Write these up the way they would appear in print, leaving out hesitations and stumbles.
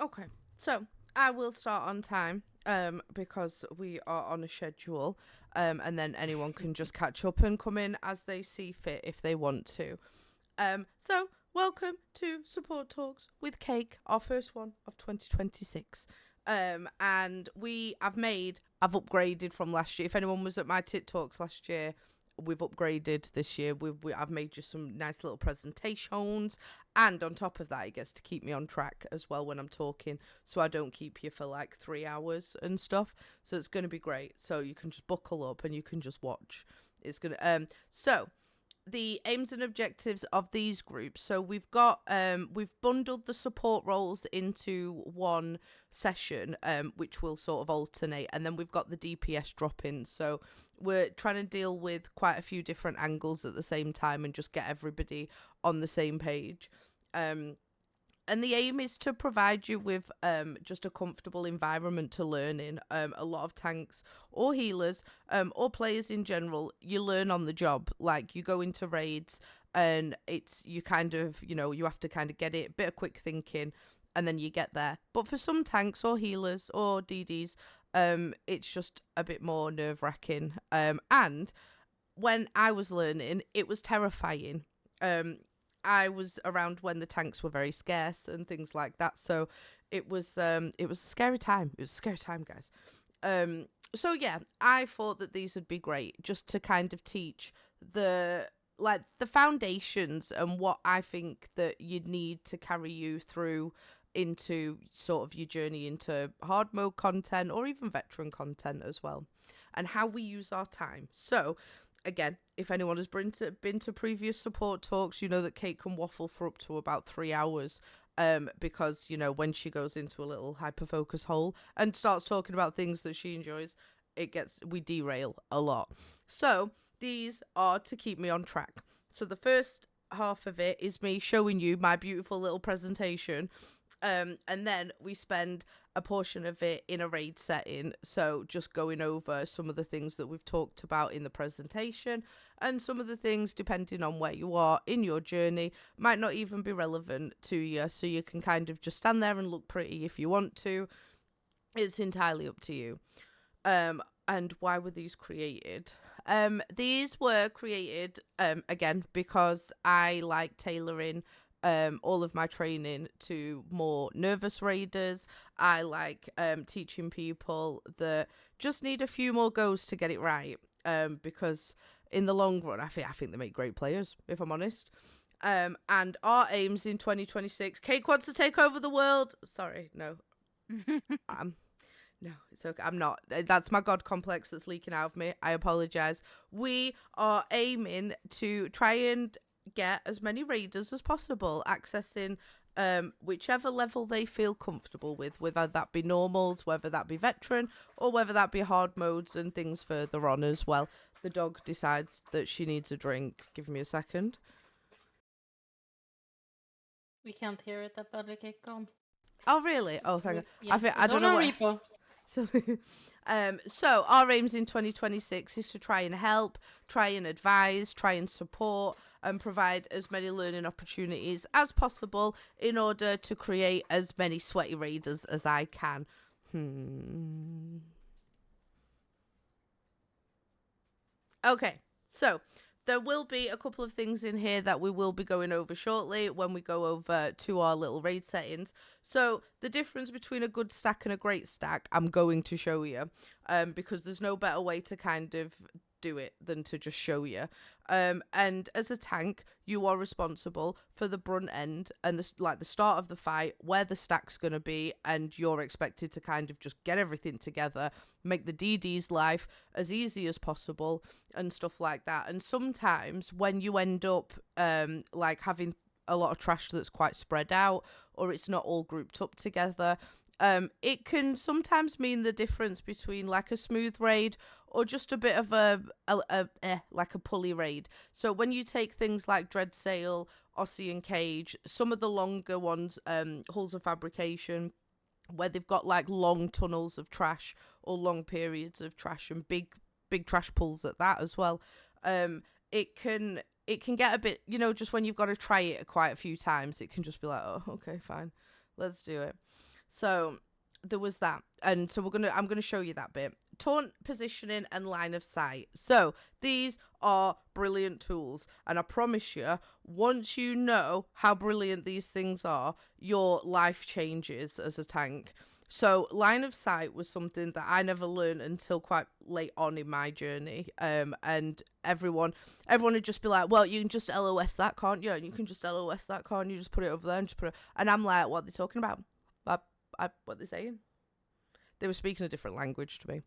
Okay, so I will start on time because we are on a schedule, and then anyone can just catch up and come in as they see fit if they want to. So welcome to Support Talks with Cake, our first one of 2026. And I've upgraded from last year. If anyone was at my TikToks last year, we've upgraded this year. I've made you some nice little presentations, and on top of that, it gets to keep me on track as well when I'm talking, so I don't keep you for like 3 hours and stuff. So it's going to be great. So you can just buckle up and you can just watch. It's gonna so the aims and objectives of these groups. So we've bundled the support roles into one session, which will sort of alternate, and then we've got the DPS drop-ins. So we're trying to deal with quite a few different angles at the same time and just get everybody on the same page. And the aim is to provide you with just a comfortable environment to learn in. A lot of tanks or healers or players in general, you learn on the job. Like you go into raids and you have to kind of get it, bit of quick thinking, and then you get there. But for some tanks or healers or DDs, it's just a bit more nerve wracking. And when I was learning, it was terrifying. I was around when the tanks were very scarce and things like that, so it was a scary time. It was a scary time, guys. So yeah, I thought that these would be great just to kind of teach the foundations and what I think that you'd need to carry you through into sort of your journey into hard mode content or even veteran content as well, and how we use our time. So again, if anyone has been to previous support talks, you know that Kate can waffle for up to about 3 hours. Because when she goes into a little hyper focus hole and starts talking about things that she enjoys, we derail a lot. So these are to keep me on track. So the first half of it is me showing you my beautiful little presentation. And then we spend a portion of it in a raid setting. So just going over some of the things that we've talked about in the presentation, and some of the things, depending on where you are in your journey, might not even be relevant to you. So you can kind of just stand there and look pretty if you want to. It's entirely up to you. And why were these created? These were created, again, because I like tailoring all of my training to more nervous raiders. I like teaching people that just need a few more goes to get it right. Because in the long run, I think they make great players, if I'm honest. And our aims in 2026, Cake wants to take over the world. Sorry, no. No, it's okay. I'm not. That's my God complex that's leaking out of me. I apologize. We are aiming to try and get as many raiders as possible, accessing whichever level they feel comfortable with, whether that be normals, whether that be veteran, or whether that be hard modes and things further on as well. The dog decides that she needs a drink. Give me a second. We can't hear it that badly, Cake. Go on. Oh, really? Oh, thank God. Yeah, I it's don't on know our what. repo. So our aims in 2026 is to try and help, try and advise, try and support, and provide as many learning opportunities as possible in order to create as many sweaty raiders as I can. Okay, so there will be a couple of things in here that we will be going over shortly when we go over to our little raid settings. So the difference between a good stack and a great stack, I'm going to show you, because there's no better way to kind of do it than to just show you. And as a tank, you are responsible for the brunt end and the start of the fight, where the stack's going to be, and you're expected to kind of just get everything together, make the DD's life as easy as possible, and stuff like that. And sometimes when you end up having a lot of trash that's quite spread out, or it's not all grouped up together, it can sometimes mean the difference between like a smooth raid or just a bit of like a pulley raid. So when you take things like Dreadsail, Ossian Cage, some of the longer ones, Hulls of Fabrication, where they've got like long tunnels of trash or long periods of trash and big trash pulls at that as well. It can get a bit, just when you've got to try it quite a few times, it can just be like, oh, okay, fine, let's do it. So there was that, and so I'm gonna show you that bit. Taunt, positioning, and line of sight. So these are brilliant tools, and I promise you, once you know how brilliant these things are, your life changes as a tank. So line of sight was something that I never learned until quite late on in my journey. And everyone would just be like, well, you can just LOS that, can't you? And you can just LOS that, can't you? Just put it over there and just put it. And I'm like, what are they talking about? What are they saying? They were speaking a different language to me.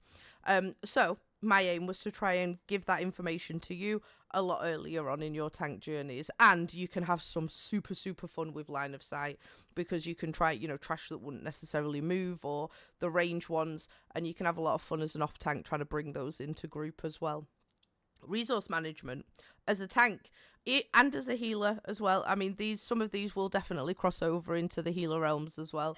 So my aim was to try and give that information to you a lot earlier on in your tank journeys, and you can have some super fun with line of sight, because you can try, trash that wouldn't necessarily move, or the range ones, and you can have a lot of fun as an off tank trying to bring those into group as well. Resource management as a tank and as a healer as well. I mean, some of these will definitely cross over into the healer realms as well.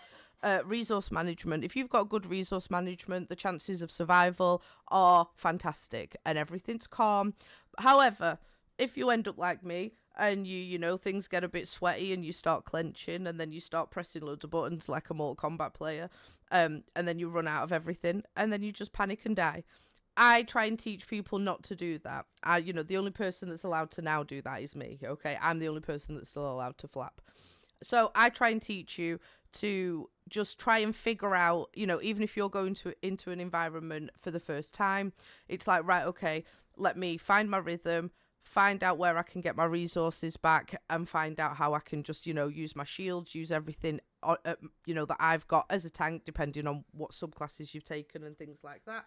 Resource management. If you've got good resource management, the chances of survival are fantastic and everything's calm. However, if you end up like me and things get a bit sweaty and you start clenching and then you start pressing loads of buttons like a Mortal Kombat player, and then you run out of everything and then you just panic and die. I try and teach people not to do that. The only person that's allowed to now do that is me, okay? I'm the only person that's still allowed to flap. So I try and teach you to just try and figure out, even if you're going into an environment for the first time, it's like, right, okay, let me find my rhythm, find out where I can get my resources back, and find out how I can just, use my shields, use everything, that I've got as a tank, depending on what subclasses you've taken and things like that.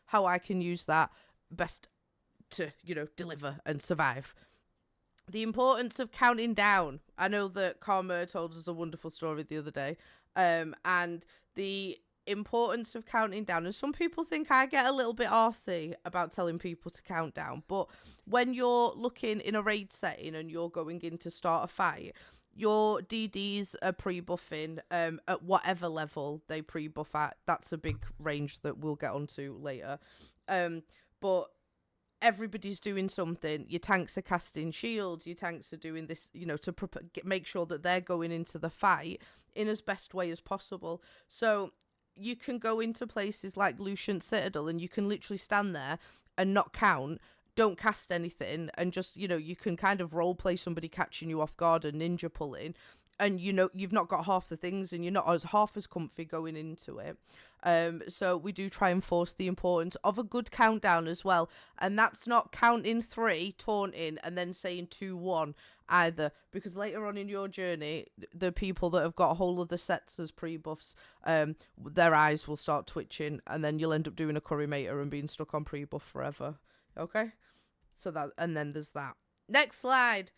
How I can use that best to, deliver and survive. The importance of counting down. I know that Karma told us a wonderful story the other day, and the importance of counting down. And some people think I get a little bit arsey about telling people to count down, but when you're looking in a raid setting and you're going in to start a fight, your DDs are pre-buffing at whatever level they pre-buff at. That's a big range that we'll get onto later. But everybody's doing something. Your tanks are casting shields. Your tanks are doing this, to make sure that they're going into the fight in as best way as possible. So you can go into places like Lucian Citadel and you can literally stand there and not count, don't cast anything, and just, you can kind of role play somebody catching you off guard and ninja pulling, and you've not got half the things and you're not half as comfy going into it. So we do try and force the importance of a good countdown as well, and that's not counting 3, taunting, and then saying 2, 1 either, because later on in your journey, the people that have got a whole other sets as pre-buffs, their eyes will start twitching, and then you'll end up doing a currymator and being stuck on pre-buff forever. Okay, so that, and then there's that. Next slide.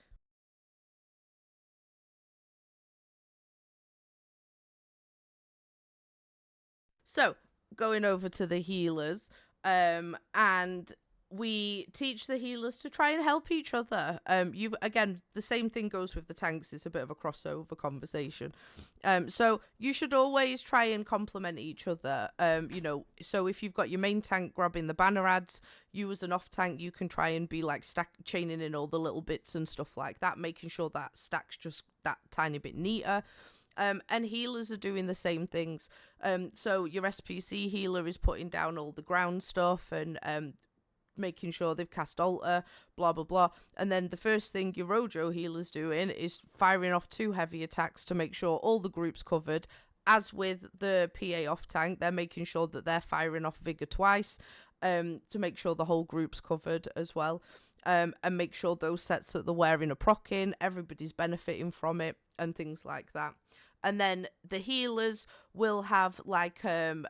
So going over to the healers, and we teach the healers to try and help each other. Again, the same thing goes with the tanks. It's a bit of a crossover conversation. So you should always try and complement each other. So if you've got your main tank grabbing the banner ads, you as an off tank, you can try and be like chaining in all the little bits and stuff like that, making sure that stack's just that tiny bit neater. And healers are doing the same things. So your SPC healer is putting down all the ground stuff and making sure they've cast altar, blah blah blah. And then the first thing your Rojo healer's doing is firing off 2 heavy attacks to make sure all the group's covered. As with the PA off tank, they're making sure that they're firing off Vigor twice, to make sure the whole group's covered as well. And make sure those sets that they're wearing are proccing, everybody's benefiting from it, and things like that. And then the healers will have like a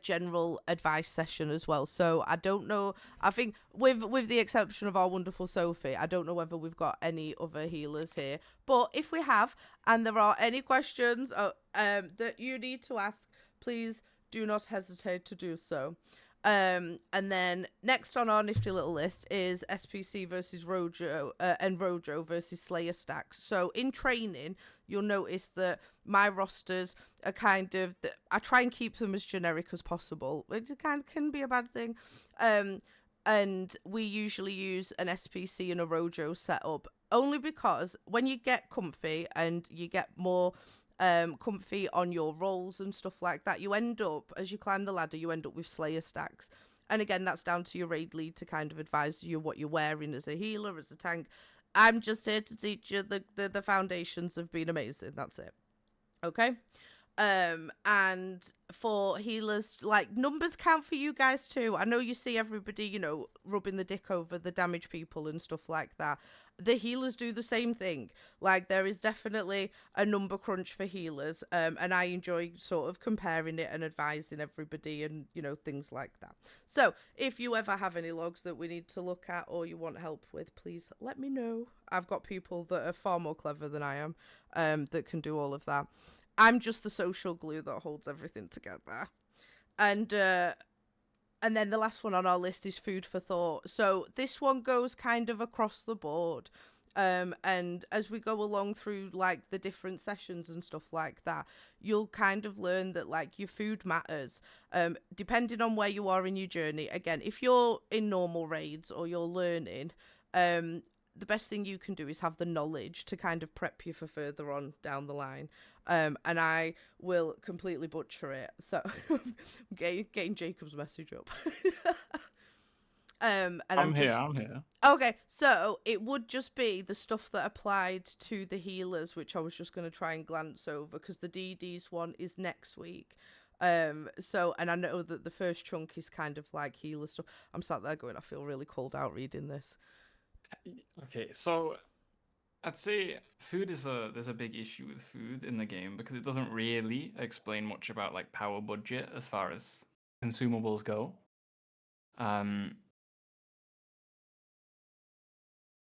general advice session as well. So I don't know, I think with the exception of our wonderful Sophie, I don't know whether we've got any other healers here, but if we have, and there are any questions that you need to ask, please do not hesitate to do so. And then next on our nifty little list is SPC versus Rojo, and Rojo versus Slayer stacks. So in training, you'll notice that my rosters are kind of, I try and keep them as generic as possible, which can be a bad thing. And we usually use an SPC and a Rojo setup, only because when you get comfy and you get more comfy on your rolls and stuff like that. You end up, as you climb the ladder, you end up with Slayer stacks. And again, that's down to your raid lead to kind of advise you what you're wearing as a healer, as a tank. I'm just here to teach you the foundations of being amazing. That's it. Okay. And for healers, like, numbers count for you guys too. I know you see everybody, you know, rubbing the dick over the damage people and stuff like that. The healers do the same thing. Like, there is definitely a number crunch for healers, and I enjoy sort of comparing it and advising everybody and, you know, things like that. So if you ever have any logs that we need to look at or you want help with, please let me know. I've got people that are far more clever than I am, that can do all of that. I'm just the social glue that holds everything together. And then the last one on our list is food for thought. So this one goes kind of across the board. And as we go along through like the different sessions and stuff like that, you'll kind of learn that like your food matters. Depending on where you are in your journey. Again, if you're in normal raids or you're learning, the best thing you can do is have the knowledge to kind of prep you for further on down the line. And I will completely butcher it. So getting Jacob's message up. And I'm here. Okay, so it would just be the stuff that applied to the healers, which I was just going to try and glance over because the DD's one is next week. So, and I know that the first chunk is kind of like healer stuff. I'm sat there going, I feel really called out reading this. Okay, so I'd say there's a big issue with food in the game because it doesn't really explain much about like power budget as far as consumables go.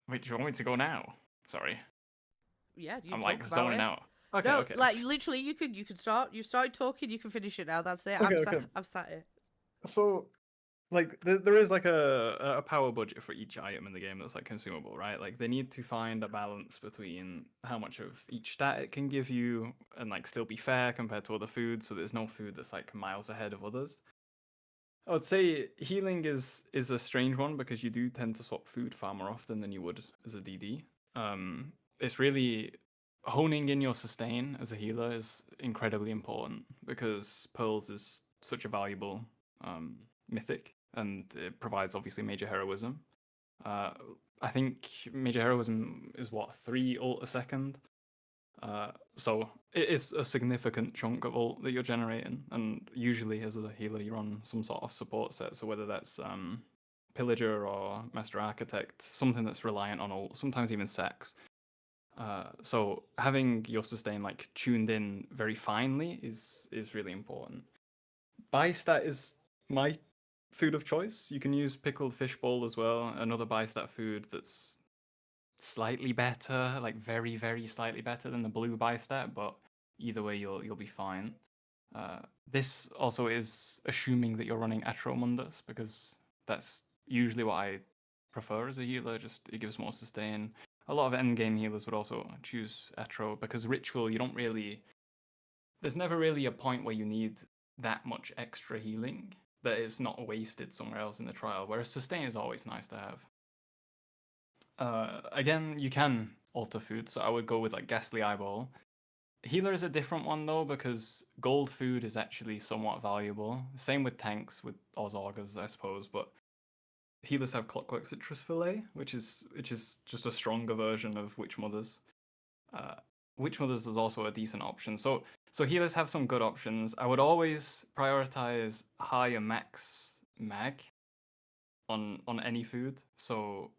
Wait, do you want me to go now? Sorry. Yeah, I'm like zoning out. Okay, no, okay. Like literally, you could start. You started talking. You can finish it now. That's it. Okay, I've sat here. So, like, there is like a power budget for each item in the game that's like consumable, right? Like, they need to find a balance between how much of each stat it can give you and like still be fair compared to other foods. So there's no food that's like miles ahead of others. I would say healing is a strange one because you do tend to swap food far more often than you would as a DD. It's really honing in your sustain as a healer is incredibly important because Pearls is such a valuable mythic and it provides obviously major heroism. I think major heroism is what, 3 ult a second? So it is a significant chunk of ult that you're generating, and usually as a healer you're on some sort of support set, so whether that's Pillager or Master Architect, something that's reliant on ult, sometimes even Sex. So having your sustain like tuned in very finely is really important. Buy stat is my food of choice. You can use pickled fishbowl as well, another buy stat food that's slightly better, like very, very slightly better than the blue buy stat, but either way you'll be fine. This also is assuming that you're running Atromundus because that's usually what I prefer as a healer, just it gives more sustain. A lot of endgame healers would also choose Atro because Ritual, there's never really a point where you need that much extra healing that it's not wasted somewhere else in the trial, whereas sustain is always nice to have. Again, you can alter food, so I would go with like Ghastly Eyeball. Healer is a different one though, because gold food is actually somewhat valuable. Same with tanks, with Oz Augurs, I suppose, but healers have Clockwork Citrus Fillet, which is just a stronger version of Witch Mothers. Witch Mothers is also a decent option. So healers have some good options. I would always prioritize higher max mag on any food. So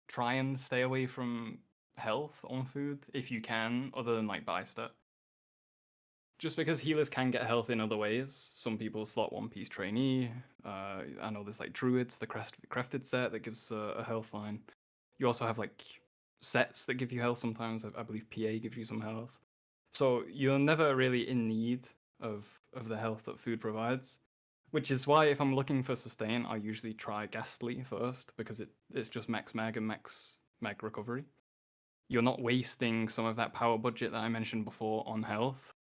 try and stay away from health on food if you can, other than like buy stat. Just because healers can get health in other ways. Some people slot One Piece trainee. I know there's like druids, the crafted set that gives a health line. You also have like sets that give you health sometimes. I believe PA gives you some health. So you're never really in need of the health that food provides. Which is why if I'm looking for sustain, I usually try Ghastly first, because it's just max mag and max mag recovery. You're not wasting some of that power budget that I mentioned before on health.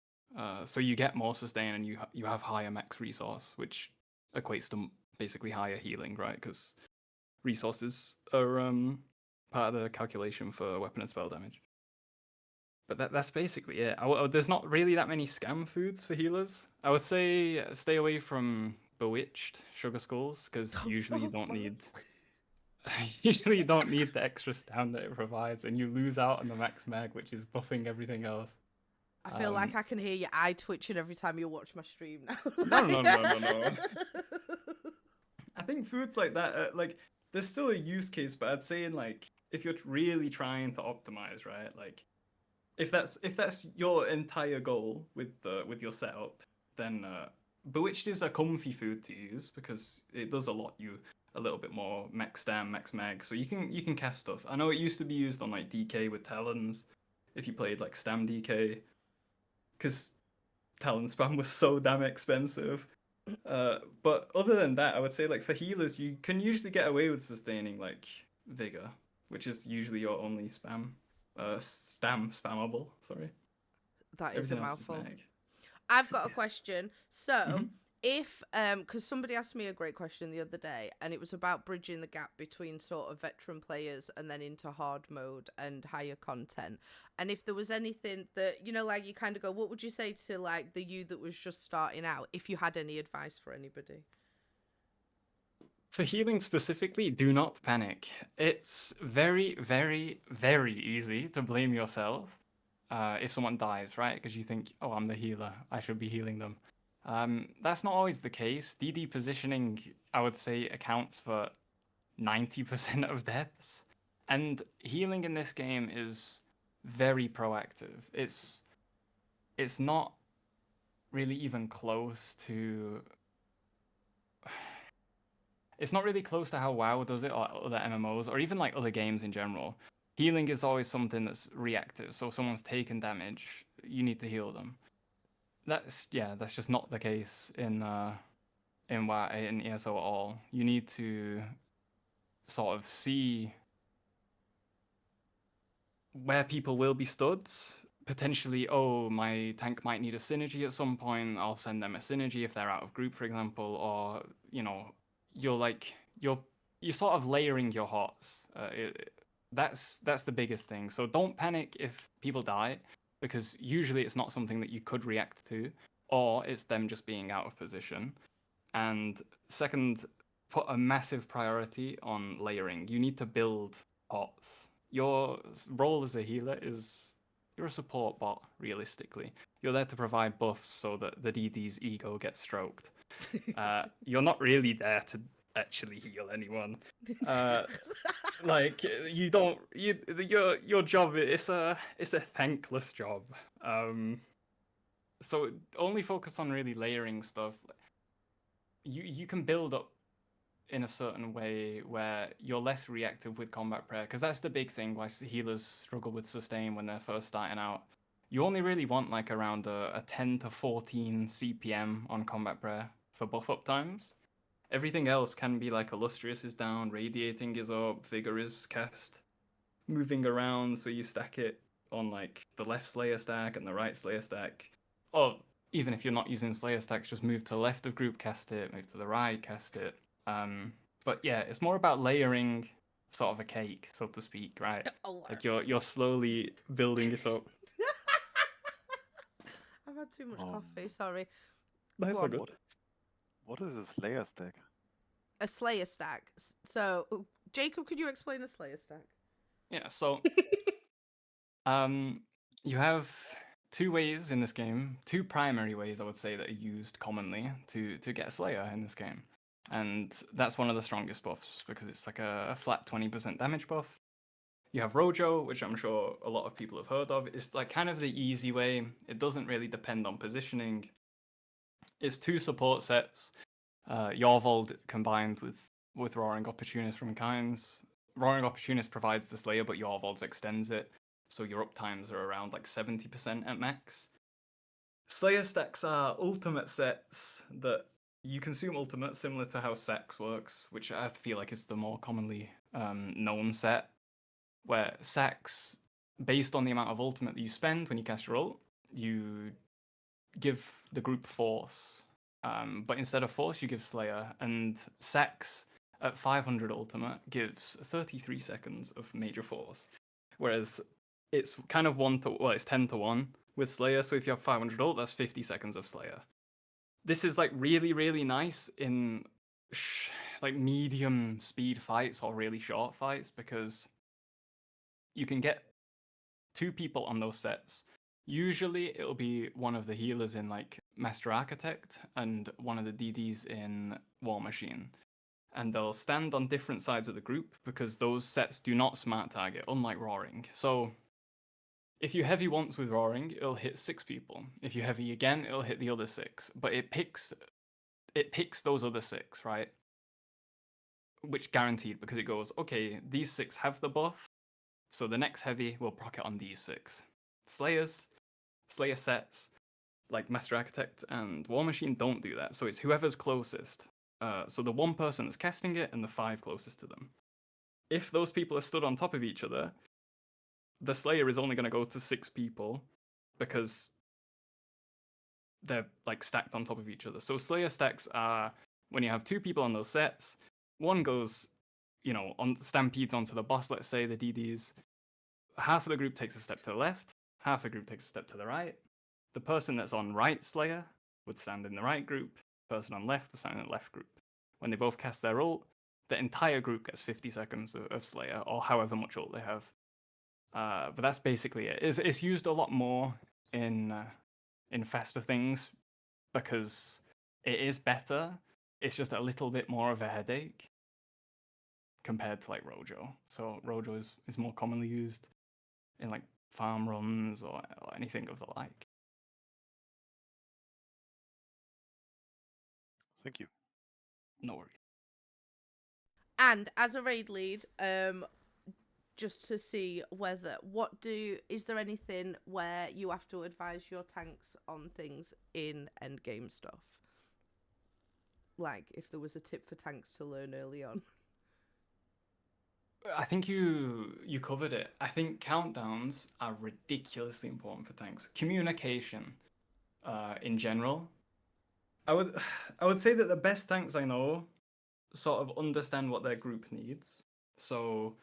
So you get more sustain and you have higher max resource, which equates to basically higher healing, right? Because resources are part of the calculation for weapon and spell damage. But that's basically it. There's not really that many scam foods for healers. I would say stay away from bewitched sugar skulls because usually you don't need usually you don't need the extra stam that it provides, and you lose out on the max mag, which is buffing everything else. I feel like I can hear your eye twitching every time you watch my stream now. No. I think foods like that, like there's still a use case, but I'd say like if you're really trying to optimize, right? Like if that's your entire goal with your setup, then Bewitched is a comfy food to use because it does allot you a little bit more max stam, max mag, so you can cast stuff. I know it used to be used on like DK with Talons, if you played like stam DK, because Talon spam was so damn expensive. But other than that, I would say like for healers, you can usually get away with sustaining like Vigor, which is usually your only spam. Spammable. Sorry. That is Everything a else is mouthful. mag. I've got a question. So, Mhm. if because somebody asked me a great question the other day, and it was about bridging the gap between sort of veteran players and then into hard mode and higher content. And if there was anything that, you know, like you kind of go, what would you say to like the you that was just starting out, if you had any advice for anybody? For healing specifically, do not panic. It's very, very, very easy to blame yourself if someone dies, right? Because you think, oh, I'm the healer, I should be healing them. That's not always the case. DD positioning, I would say, accounts for 90% of deaths. And healing in this game is very proactive. It's not really even close to it's not really close to how WoW does it or other MMOs or even like other games in general. Healing is always something that's reactive. So if someone's taken damage, you need to heal them. That's just not the case in WoW in ESO at all. You need to sort of see where people will be stood. Potentially, oh, my tank might need a synergy at some point. I'll send them a synergy if they're out of group, for example, or you're sort of layering your hots. That's the biggest thing. So don't panic if people die, because usually it's not something that you could react to, or it's them just being out of position. And second, put a massive priority on layering. You need to build pots. Your role as a healer is you're a support bot, realistically. You're there to provide buffs so that the DD's ego gets stroked. You're not really there to actually heal anyone. Like your job it's a thankless job. So only focus on really layering stuff. You can build up in a certain way where you're less reactive with combat prayer, because that's the big thing why healers struggle with sustain when they're first starting out. You only really want like around a 10 to 14 CPM on combat prayer for buff up times. Everything else can be like Illustrious is down, Radiating is up, Vigor is cast, moving around, so you stack it on like the left Slayer stack and the right Slayer stack. Or even if you're not using Slayer stacks, just move to the left of group, cast it, move to the right, cast it. But yeah, it's more about layering sort of a cake, so to speak, right? Like you're slowly building it up. I've had too much coffee, sorry. That's Go all on. good. What is a Slayer stack? A Slayer stack. So, Jacob, could you explain a Slayer stack? Yeah, so you have two ways in this game, two primary ways I would say that are used commonly to get Slayer in this game. And that's one of the strongest buffs because it's like a flat 20% damage buff. You have Rojo, which I'm sure a lot of people have heard of. It's like kind of the easy way. It doesn't really depend on positioning. It's two support sets. Yorvold combined with Roaring Opportunist from Kynes. Roaring Opportunist provides the Slayer, but Yorvold's extends it. So your uptimes are around like 70% at max. Slayer stacks are ultimate sets that you consume ultimate similar to how Sax works, which I feel like is the more commonly known set, where Sax, based on the amount of ultimate that you spend when you cast your ult, you give the group Force, but instead of Force you give Slayer, and Sax at 500 ultimate gives 33 seconds of major Force, whereas it's kind of it's 10 to 1 with Slayer. So if you have 500 ult, that's 50 seconds of Slayer. This is like really, really nice in like medium speed fights or really short fights, because you can get 2 people on those sets. Usually it'll be one of the healers in like Master Architect and one of the DDs in War Machine. And they'll stand on different sides of the group because those sets do not smart target, unlike Roaring. So if you heavy once with Roaring, it'll hit 6 people. If you heavy again, it'll hit the other 6. But it picks those other 6, right? Which guaranteed, because it goes, okay, these 6 have the buff, so the next heavy will proc it on these 6. Slayer sets, like Master Architect and War Machine, don't do that. So it's whoever's closest. So the 1 person that's casting it and the 5 closest to them. If those people are stood on top of each other, the Slayer is only going to go to 6 people because they're like stacked on top of each other. So Slayer stacks are when you have 2 people on those sets, one goes, on stampedes onto the boss, let's say the DDs. Half of the group takes a step to the left, half the group takes a step to the right. The person that's on right Slayer would stand in the right group, the person on left would stand in the left group. When they both cast their ult, the entire group gets 50 seconds of Slayer, or however much ult they have. But that's basically it. It's used a lot more in faster things because it is better. It's just a little bit more of a headache compared to like Rojo. So Rojo is more commonly used in like farm runs or anything of the like. Thank you. No worries. And as a raid lead, just to see is there anything where you have to advise your tanks on things in endgame stuff? Like if there was a tip for tanks to learn early on. I think you covered it. I think countdowns are ridiculously important for tanks. Communication, in general. I would say that the best tanks I know sort of understand what their group needs. So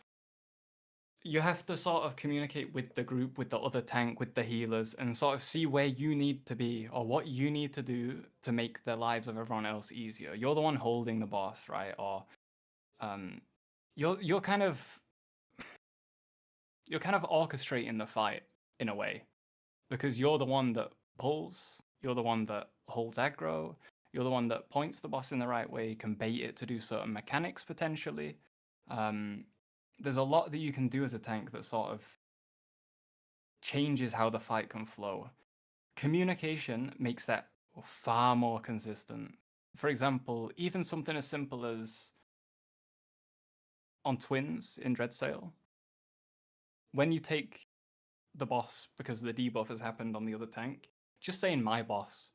you have to sort of communicate with the group, with the other tank, with the healers, and sort of see where you need to be or what you need to do to make the lives of everyone else easier. You're the one holding the boss, right? Or you're kind of orchestrating the fight in a way, because you're the one that pulls, you're the one that holds aggro, you're the one that points the boss in the right way, can bait it to do certain mechanics potentially. There's a lot that you can do as a tank that sort of changes how the fight can flow. Communication makes that far more consistent. For example, even something as simple as on Twins in Dreadsail, when you take the boss because the debuff has happened on the other tank, just saying my boss,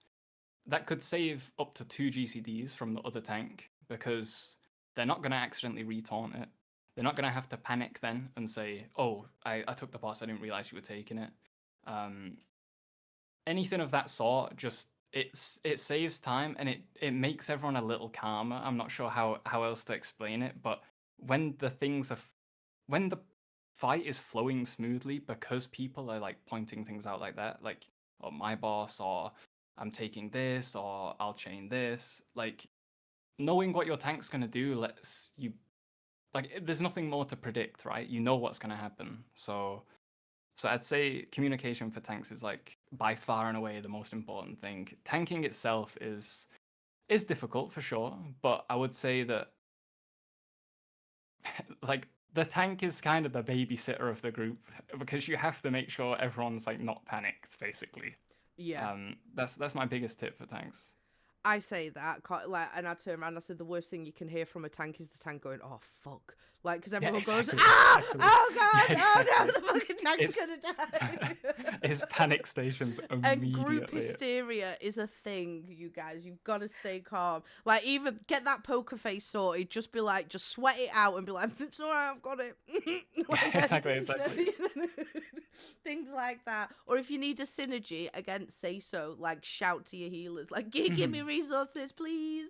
that could save up to 2 GCDs from the other tank because they're not going to accidentally retaunt it. They're not going to have to panic then and say, oh, I took the boss, I didn't realize you were taking it. Anything of that sort, just it saves time and it makes everyone a little calmer. I'm not sure how else to explain it, but when the fight is flowing smoothly because people are like pointing things out like that, like, oh, my boss, or I'm taking this, or I'll chain this, like knowing what your tank's going to do lets you, like, there's nothing more to predict, right? You know what's going to happen. So I'd say communication for tanks is like by far and away the most important thing. Tanking itself is difficult for sure, but I would say that like the tank is kind of the babysitter of the group because you have to make sure everyone's like not panicked, basically. Yeah. That's my biggest tip for tanks. I say that, and I turn around and I said the worst thing you can hear from a tank is the tank going, oh, fuck. Like, because everyone goes, exactly. Oh, God, Yeah, oh, no, exactly. the fucking tank's going to die. It's panic stations immediately. And group hysteria is a thing, you guys. You've got to stay calm. Like, even get that poker face sorted. Just be like, just sweat it out and be like, it's all right, I've got it. Exactly. Things like that. Or if you need a synergy, again, say so. Like, shout to your healers, like, give me resources, please.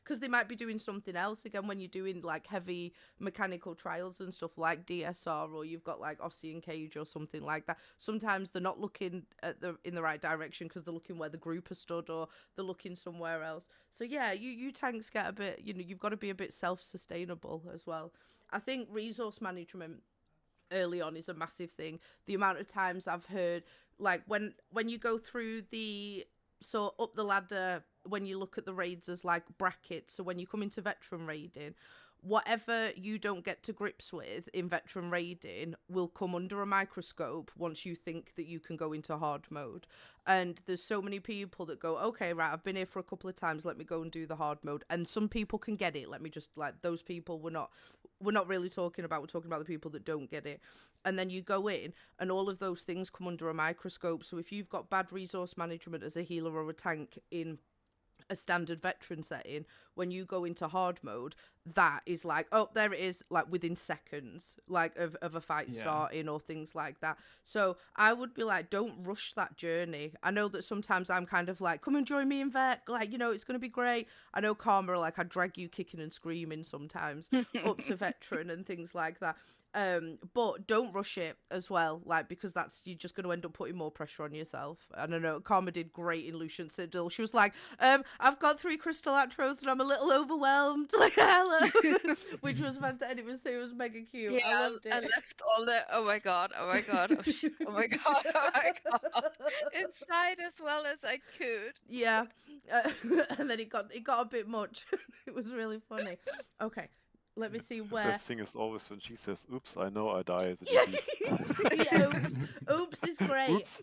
Because they might be doing something else. Again, when you're doing, like, heavy mechanical trials and stuff like DSR, or you've got, like, Ossian Cage or something like that, sometimes they're not looking in the right direction because they're looking where the group are stood, or they're looking somewhere else. So, yeah, you tanks get a bit, you've got to be a bit self-sustainable as well. I think resource management early on is a massive thing. The amount of times I've heard, like, when you go through up the ladder, when you look at the raids as like brackets, so when you come into veteran raiding, whatever you don't get to grips with in veteran raiding will come under a microscope once you think that you can go into hard mode. And there's so many people that go, okay, right, I've been here for a couple of times, let me go and do the hard mode. And some people can get it. Let me just, like, those people we're not really talking about. We're talking about the people that don't get it. And then you go in and all of those things come under a microscope. So if you've got bad resource management as a healer or a tank in a standard veteran setting, when you go into hard mode, that is like, oh, there it is, like within seconds, like of a fight starting or things like that. So I would be like, don't rush that journey. I know that sometimes I'm kind of like, come and join me in vet, like, it's going to be great. I know Karma, like, I drag you kicking and screaming sometimes up to veteran and things like that. But don't rush it as well, like, because you're just going to end up putting more pressure on yourself. I don't know, Karma did great in Lucian Citadel. She was like, I've got 3 crystal atros and I'm a little overwhelmed, like, hello, which was fantastic. It was mega cute. Yeah, I loved it. I left all the oh my god, oh shit, oh my god inside as well as I could. Yeah, and then it got a bit much. It was really funny. Okay. Let me see The where. best thing is always when she says, "Oops, I know I die as a Yeah, GP." yeah, oops is great. Oops.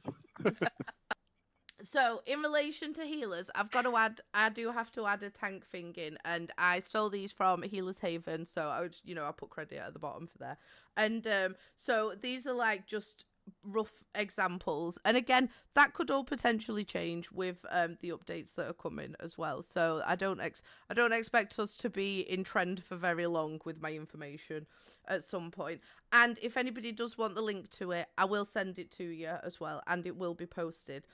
So, in relation to healers, I do have to add a tank thing in, and I stole these from Healers Haven, so I would, I put credit at the bottom for there. And so these are like just rough examples, and again, that could all potentially change with the updates that are coming as well. So I don't expect us to be in trend for very long with my information at some point. And if anybody does want the link to it, I will send it to you as well, and it will be posted.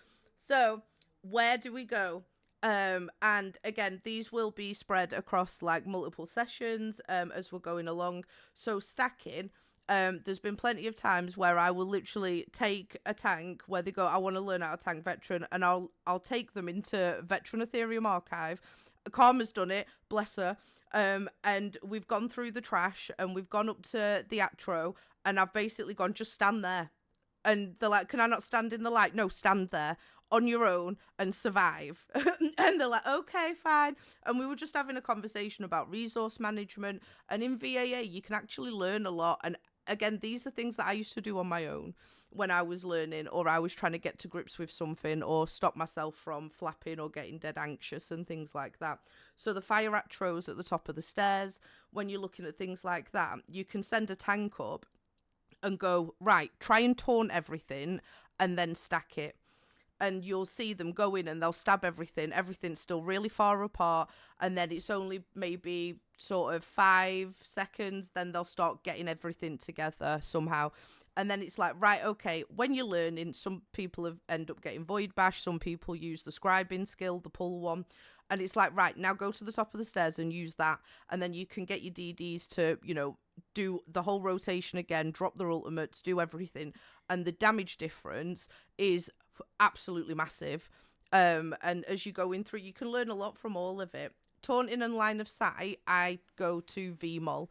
So where do we go? And again, these will be spread across like multiple sessions as we're going along. So stacking, there's been plenty of times where I will literally take a tank where they go, I want to learn how to tank veteran, and I'll take them into Veteran Ethereum Archive. Karma's done it, bless her. And we've gone through the trash and we've gone up to the Atro, and I've basically gone, just stand there. And they're like, can I not stand in the light? No, stand there on your own and survive. And they're like, okay, fine. And we were just having a conversation about resource management, and in VAA you can actually learn a lot. And again, these are things that I used to do on my own when I was learning, or I was trying to get to grips with something, or stop myself from flapping or getting dead anxious and things like that. So the fire atros at the top of the stairs, when you're looking at things like that, you can send a tank up and go, right, try and taunt everything and then stack it. And you'll see them go in and they'll stab everything. Everything's still really far apart. And then it's only maybe sort of 5 seconds. Then they'll start getting everything together somehow. And then it's like, right, okay, when you're learning, some people end up getting Void Bash. Some people use the scribing skill, the pull one. And it's like, right, now go to the top of the stairs and use that. And then you can get your DDs to, do the whole rotation again, drop their ultimates, do everything. And the damage difference is absolutely massive. And as you go in through, you can learn a lot from all of it. Taunting and line of sight, I go to VMOL.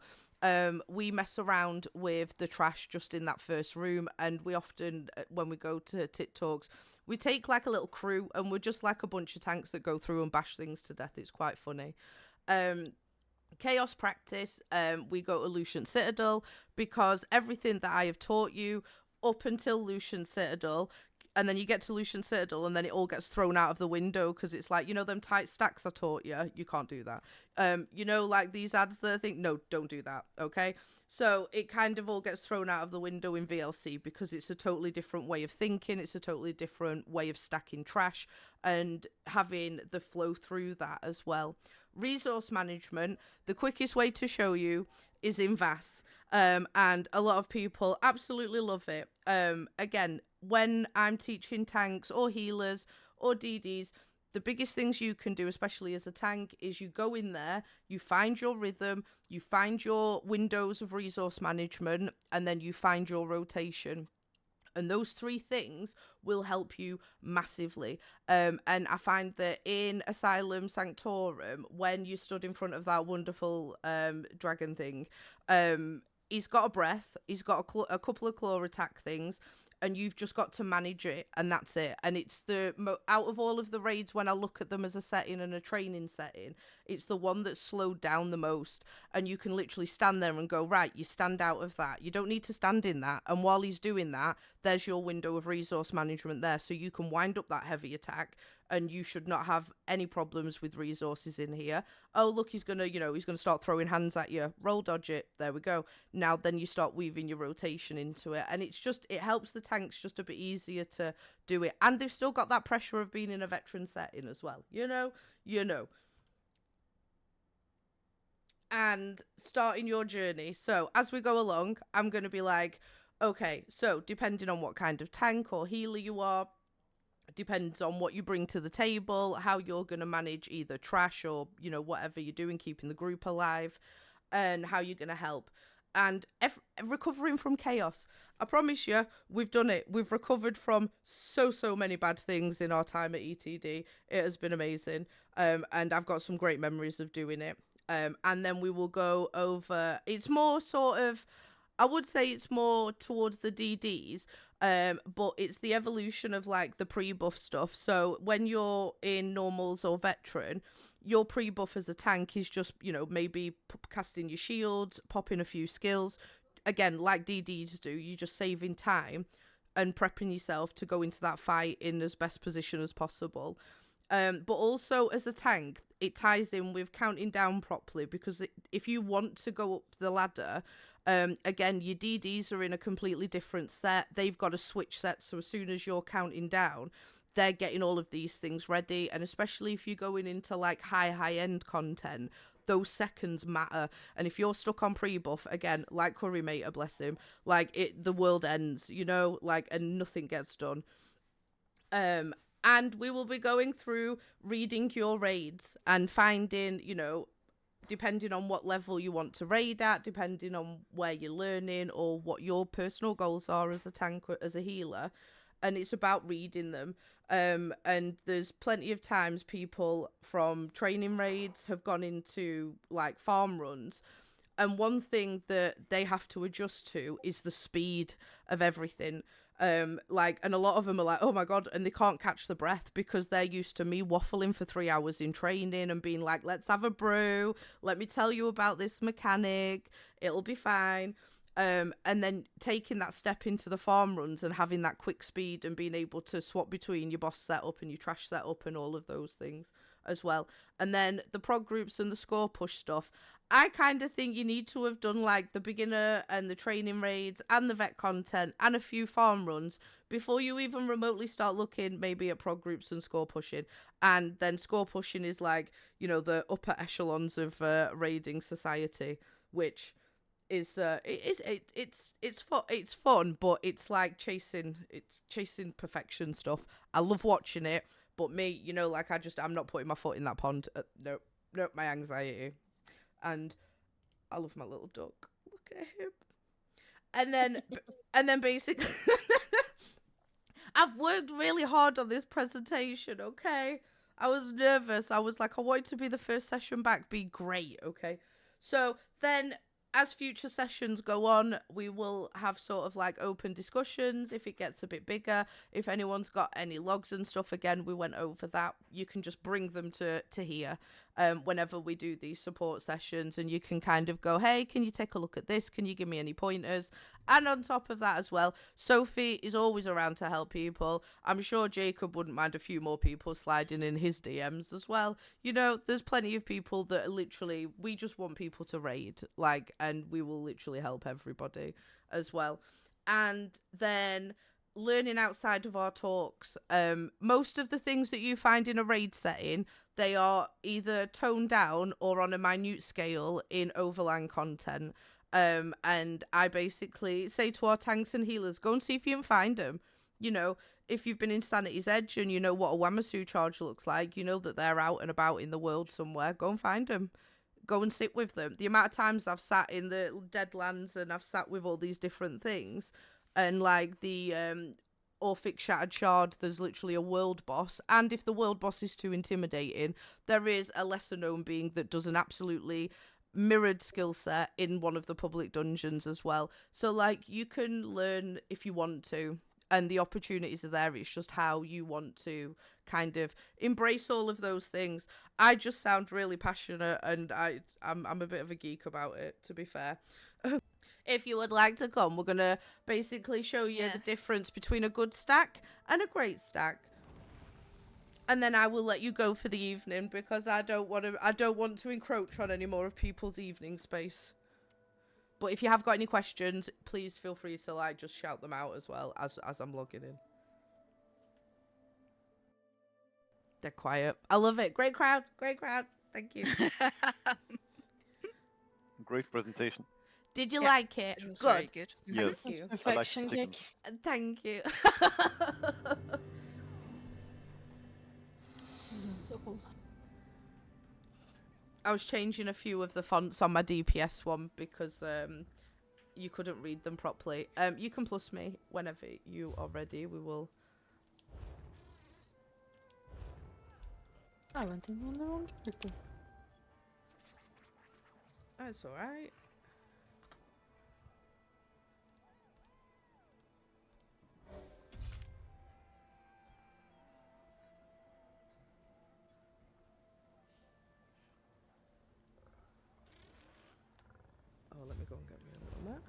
We mess around with the trash just in that first room, and we often, when we go to Tit Talks, we take like a little crew, and we're just like a bunch of tanks that go through and bash things to death. It's quite funny. Chaos practice, we go to Lucian Citadel, because everything that I have taught you up until Lucian Citadel and then you get to Lucian Citadel, and then it all gets thrown out of the window because it's like, you know, them tight stacks I taught you. You can't do that. You know, like these ads that I think, no, don't do that. Okay. So it kind of all gets thrown out of the window in VLC because it's a totally different way of thinking. It's a totally different way of stacking trash and having the flow through that as well. Resource management, the quickest way to show you is in VAS. And a lot of people absolutely love it. Again, when I'm teaching tanks or healers or DDs, the biggest things you can do, especially as a tank, is you go in there, you find your rhythm, you find your windows of resource management, and then you find your rotation. And those three things will help you massively. And I find that in Asylum Sanctorum, when you stood in front of that wonderful dragon thing, he's got a breath, he's got a couple of claw attack things, and you've just got to manage it, and that's it. And it's out of all of the raids, when I look at them as a setting and a training setting, it's the one that's slowed down the most. And you can literally stand there and go, right, you stand out of that. You don't need to stand in that. And while he's doing that, there's your window of resource management there. So you can wind up that heavy attack, and you should not have any problems with resources in here. Oh, look, he's going to start throwing hands at you. Roll dodge it. There we go. Now then you start weaving your rotation into it. And it helps the tanks just a bit easier to do it. And they've still got that pressure of being in a veteran setting as well. You know. And starting your journey. So as we go along, I'm going to be like, okay, so depending on what kind of tank or healer you are, depends on what you bring to the table, how you're going to manage either trash or, you know, whatever you're doing, keeping the group alive, and how you're going to help. And recovering from chaos. I promise you, we've done it. We've recovered from so many bad things in our time at ETD. It has been amazing. And I've got some great memories of doing it. And then we will go over, it's more sort of, I would say it's more towards the DDs, but it's the evolution of like the pre-buff stuff. So when you're in normals or veteran, your pre-buff as a tank is just, you know, maybe casting your shields, popping a few skills. Again, like DDs do, you're just saving time and prepping yourself to go into that fight in as best position as possible. But also as a tank, it ties in with counting down properly, because if you want to go up the ladder, again, your DDs are in a completely different set. They've got a switch set, so as soon as you're counting down, they're getting all of these things ready. And especially if you're going into like high-end content, those seconds matter. And if you're stuck on pre-buff, again, like Currymater, bless him, like the world ends, you know, like, and nothing gets done. And we will be going through reading your raids and finding, you know, depending on what level you want to raid at, depending on where you're learning or what your personal goals are as a tank, as a healer. And it's about reading them. And there's plenty of times people from training raids have gone into like farm runs. And one thing that they have to adjust to is the speed of everything. And a lot of them are like, oh my God, and they can't catch the breath because they're used to me waffling for 3 hours in training and being like, let's have a brew. Let me tell you about this mechanic. It'll be fine. And then taking that step into the farm runs and having that quick speed and being able to swap between your boss setup and your trash setup and all of those things as well. And then the prog groups and the score push stuff. I kind of think you need to have done like the beginner and the training raids and the vet content and a few farm runs before you even remotely start looking maybe at prog groups and score pushing. And then score pushing is like, you know, the upper echelons of raiding society, which is it's fun, but it's like chasing perfection stuff. I love watching it, but me, you know, like I'm not putting my foot in that pond. Nope, my anxiety. And I love my little duck. Look at him. And then basically I've worked really hard on this presentation, okay? I was nervous. I was like, I want it to be the first session back, be great, okay? So then as future sessions go on, we will have sort of like open discussions if it gets a bit bigger. If anyone's got any logs and stuff, again, we went over that. You can just bring them to here. whenever we do these support sessions, and you can kind of go, hey, can you take a look at this? Can you give me any pointers? And on top of that as well, Sophie is always around to help people. I'm sure Jacob wouldn't mind a few more people sliding in his DMs as well. You know, there's plenty of people that are literally, we just want people to raid, like, and we will literally help everybody as well. And then learning outside of our talks, most of the things that you find in a raid setting, they are either toned down or on a minute scale in overland content. And I basically say to our tanks and healers, go and see if you can find them. You know, if you've been in Sanity's Edge and you know what a Wamasu charge looks like, you know that they're out and about in the world somewhere, go and find them. Go and sit with them. The amount of times I've sat in the Deadlands and I've sat with all these different things, and like the Orphic Shattered Shard, there's literally a world boss, and if the world boss is too intimidating, there is a lesser known being that does an absolutely mirrored skill set in one of the public dungeons as well. So like, you can learn if you want to, and the opportunities are there. It's just how you want to kind of embrace all of those things. I just sound really passionate, and I'm a bit of a geek about it, to be fair. If you would like to come, we're going to basically show you the Yes. difference between a good stack and a great stack. And then I will let you go for the evening, because I don't want to encroach on any more of people's evening space. But if you have got any questions, please feel free to like just shout them out as well as I'm logging in. They're quiet. I love it. Great crowd. Great crowd. Thank you. Great presentation. Did you Yeah, like it? It was Good. very good. Yes. Thank you. I like Perfection, the Jake. chickens. Thank you. So cool. I was changing a few of the fonts on my DPS one because you couldn't read them properly. You can plus me whenever you are ready. We will. I went in on the wrong character. That's all right. Oh, let me go and get me a little map.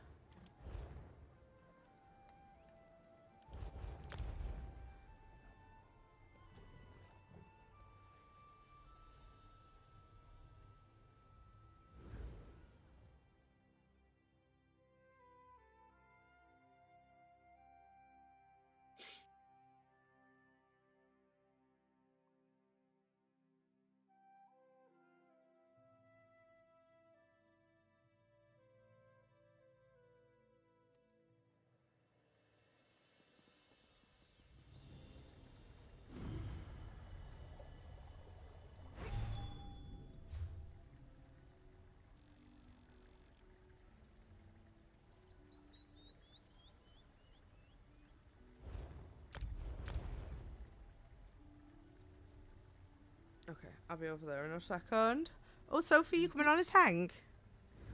Okay, I'll be over there in a second. Oh, Sophie, you coming on a tank?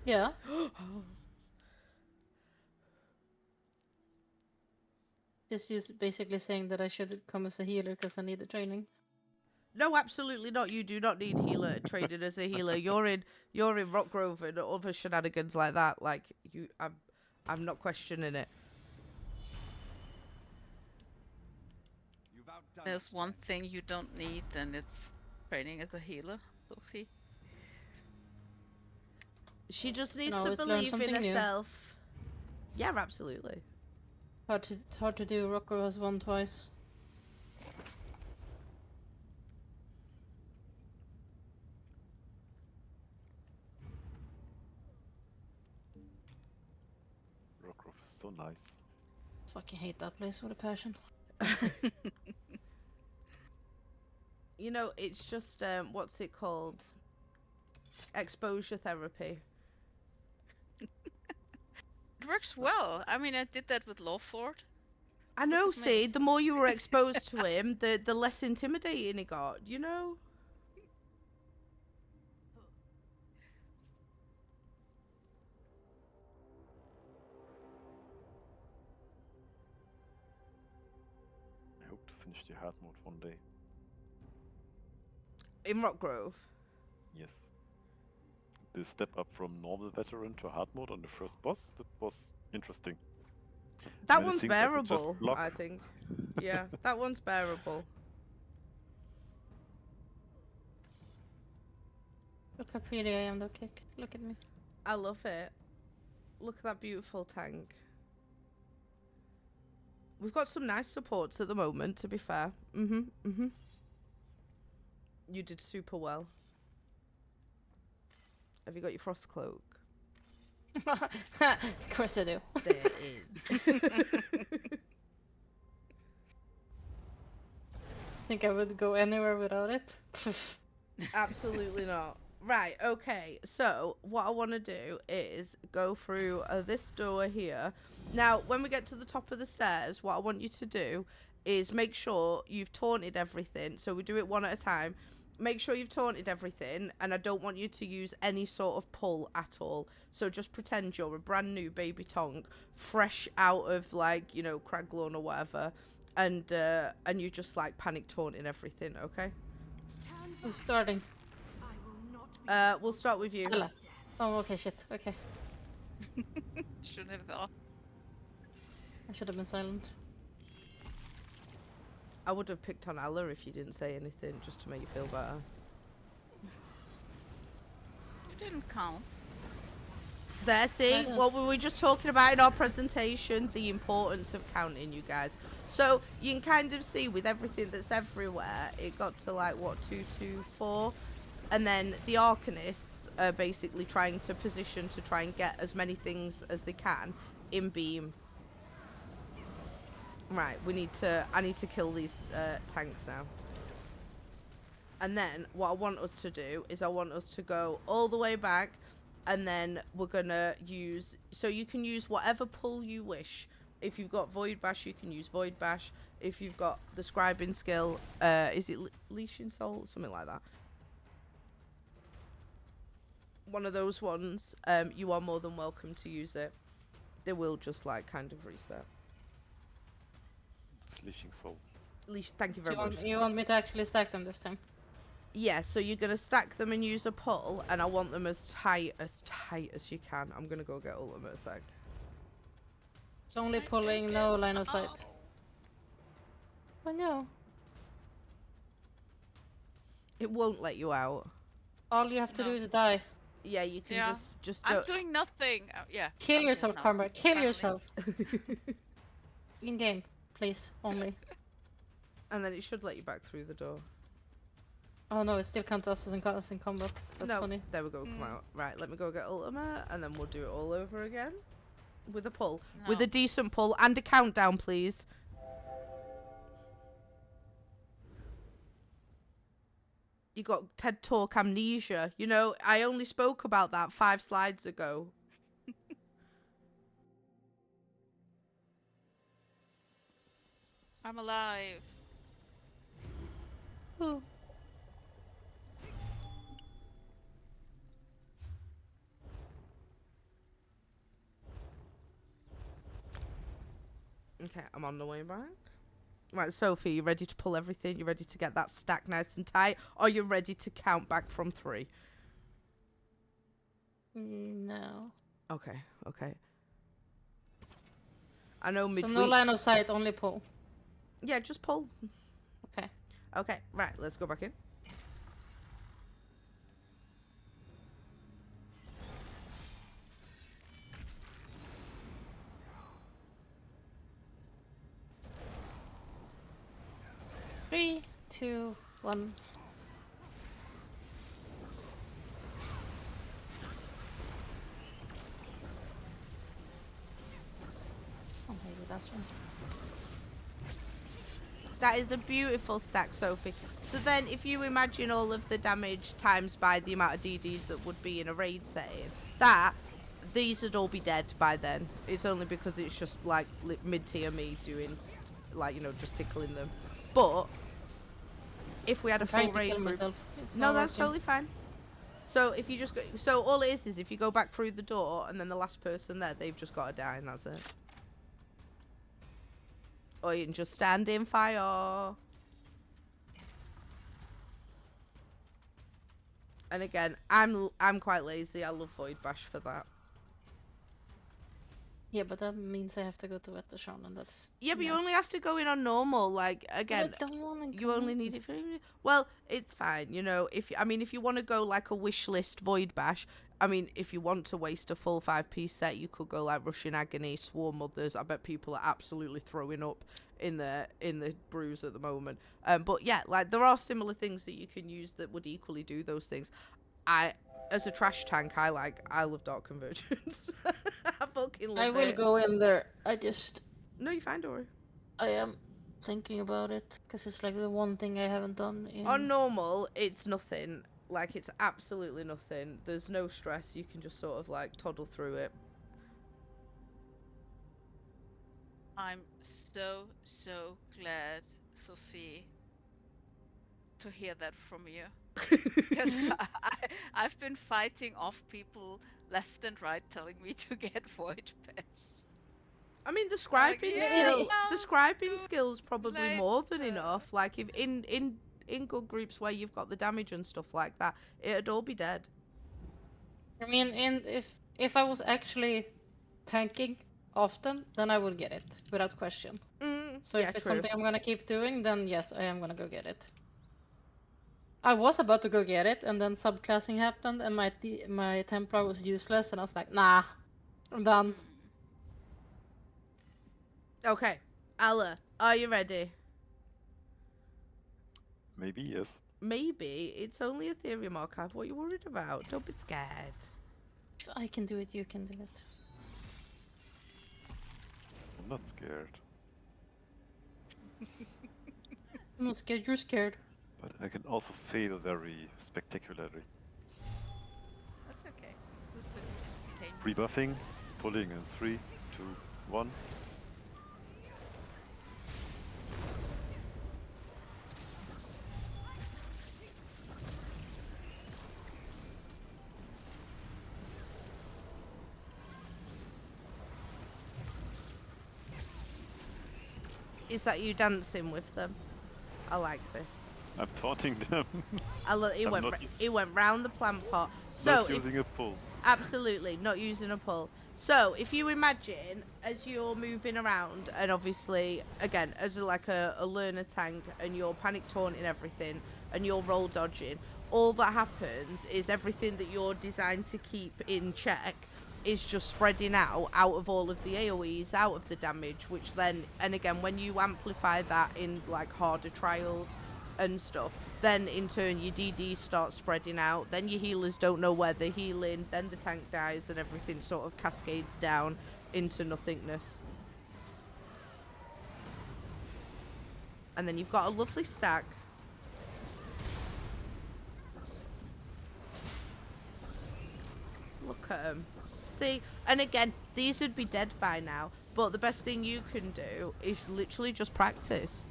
Yeah. This is basically saying that I should come as a healer because I need the training. No, absolutely not. You do not need healer training as a healer. You're in Rockgrove and other shenanigans like that. Like you, I'm not questioning it. There's one thing you don't need, and it's training as a healer, Sophie. She just needs Can to always learn believe in something new. herself. Yeah, absolutely. Hard to do. Rocker has won twice. Rockruff is so nice. Fucking hate that place with a passion. You know, it's just what's it called? Exposure therapy. It works well. I mean, I did that with Lawford. I know. at me. See, the more you were exposed to him, the less intimidating he got. You know. I hope to finish the hard mode one day. In Rockgrove. Yes. The step up from normal veteran to hard mode on the first boss, that was interesting. That Many one's things I could just bearable, block. I think. Yeah, that one's bearable. Look how pretty I am, though, Kick. Look at me. I love it. Look at that beautiful tank. We've got some nice supports at the moment, to be fair. You did super well. Have you got your frost cloak? Of course I do. There it is. Think I would go anywhere without it? Absolutely not. Right, okay. So, what I want to do is go through this door here. Now, when we get to the top of the stairs, what I want you to do is make sure you've taunted everything. So, we do it one at a time. Make sure you've taunted everything, and I don't want you to use any sort of pull at all. So, just pretend you're a brand new baby tonk, fresh out of, like, you know, Craglorn or whatever, and you just, like, panic taunting everything, okay? Who's starting? We'll start with you. Ella. Oh, okay, shit. Okay. Shouldn't have thought. I should have been silent. I would have picked on Ella if you didn't say anything, just to make you feel better. You didn't count. There, see? I don't- What we were just talking about in our presentation, the importance of counting, you guys. So, you can kind of see with everything that's everywhere, it got to like, what, 2, 2, 4? And then the Arcanists are basically trying to position to try and get as many things as they can in beam. Right, I need to kill these tanks now. And then what I want us to do is I want us to go all the way back, and then we're gonna use, so you can use whatever pull you wish. If you've got Void Bash, you can use Void Bash. If you've got the scribing skill, is it Leashing Soul? Something like that. One of those ones, you are more than welcome to use it. They will just like kind of reset. Slishing soul. Leash, thank you Do very much. you want me to actually stack them this time? Yeah, so you're gonna stack them and use a pull, and I want them as tight as you can. I'm gonna go get ultimate a sec. It's only pulling, no line of sight. Oh no. It won't let you out. All you have to do No. is die. Yeah, you can Yeah. just I'm don't. doing nothing. Yeah. Kill I'm yourself, doing Karma. nothing. Kill Finally. yourself. In game, please. Only. And then it should let you back through the door. Oh no, it still counts us as in combat. That's no, funny. there we go. Come Mm. out. Right, let me go get ultimate, and then we'll do it all over again with a pull, with a No. decent pull and a countdown, please. You got TED Talk amnesia. You know, I only spoke about that 5 slides ago. I'm alive. Ooh. Okay, I'm on the way back. Right, Sophie, you ready to pull everything? You ready to get that stack nice and tight? Or you ready to count back from 3? No. Okay, okay. I know So midweek. no line of sight, only pull. Yeah, just pull. Okay. Okay, right, let's go back in. Three, two, one. Oh, maybe that's one. That is a beautiful stack, Sophie. So then, if you imagine all of the damage times by the amount of DDs that would be in a raid setting, these would all be dead by then. It's only because it's just like mid-tier me doing, like, you know, just tickling them. But if we had a I'm full trying to raid kill group, myself. It's no, not that's working. totally fine. So if you just go, so all it is if you go back through the door and then the last person there, they've just got to die and that's it. Or you can just stand in fire. And again, I'm quite lazy. I love Void Bash for that. Yeah, but that means I have to go to Wettershon, and that's Yeah, but you meh. only have to go in on normal. Like But again, I don't want to you only need it for. Well, it's fine. You know, if you want to go like a wish list Void Bash. I mean, if you want to waste a full 5-piece set, you could go like Russian Agony, Swarm Mothers. I bet people are absolutely throwing up in the brews at the moment. But yeah, like there are similar things that you can use that would equally do those things. As a trash tank, I love Dark Convergence. I fucking love I will it. go in there. No, you fine, Dory. I am thinking about it because it's like the one thing I haven't done in. On normal, it's nothing. Like, it's absolutely nothing. There's no stress. You can just sort of, like, toddle through it. I'm so glad, Sophie, to hear that from you. Because I've been fighting off people left and right telling me to get Void Pass. I mean, the Like, scribing yeah, skill, the I'll scribing do skill's probably more than later. enough. Like, if in good groups where you've got the damage and stuff like that, it'd all be dead. I mean, if I was actually tanking often, then I would get it without question. So Yeah, if it's true. something I'm gonna keep doing, then yes, I am gonna go get it. I was about to go get it, and then subclassing happened, and my Templar was useless, and I was like, nah, I'm done. Okay, Allah, are you ready? Maybe, yes. Maybe. It's only Ethereum Archive. What are you worried about? Don't be scared. If I can do it, you can do it. I'm not scared. I'm not scared, you're scared. But I can also fail very spectacularly. That's okay. Good to contain. Rebuffing, pulling in 3, 2, 1. Is that you dancing with them? I like this. I'm taunting them. It I'm went not it went round the plant pot. So not if, using a pull. absolutely not using a pull. So if you imagine as you're moving around, and obviously again as a learner tank, and you're panic taunting everything, and you're roll dodging, all that happens is everything that you're designed to keep in check is just spreading out of all of the AoEs, out of the damage, which then, and again, when you amplify that in like harder trials and stuff, then in turn your DD starts spreading out, then your healers don't know where they're healing, then the tank dies, and everything sort of cascades down into nothingness. And then you've got a lovely stack. Look at them. See, and again, these would be dead by now, but the best thing you can do is literally just practice.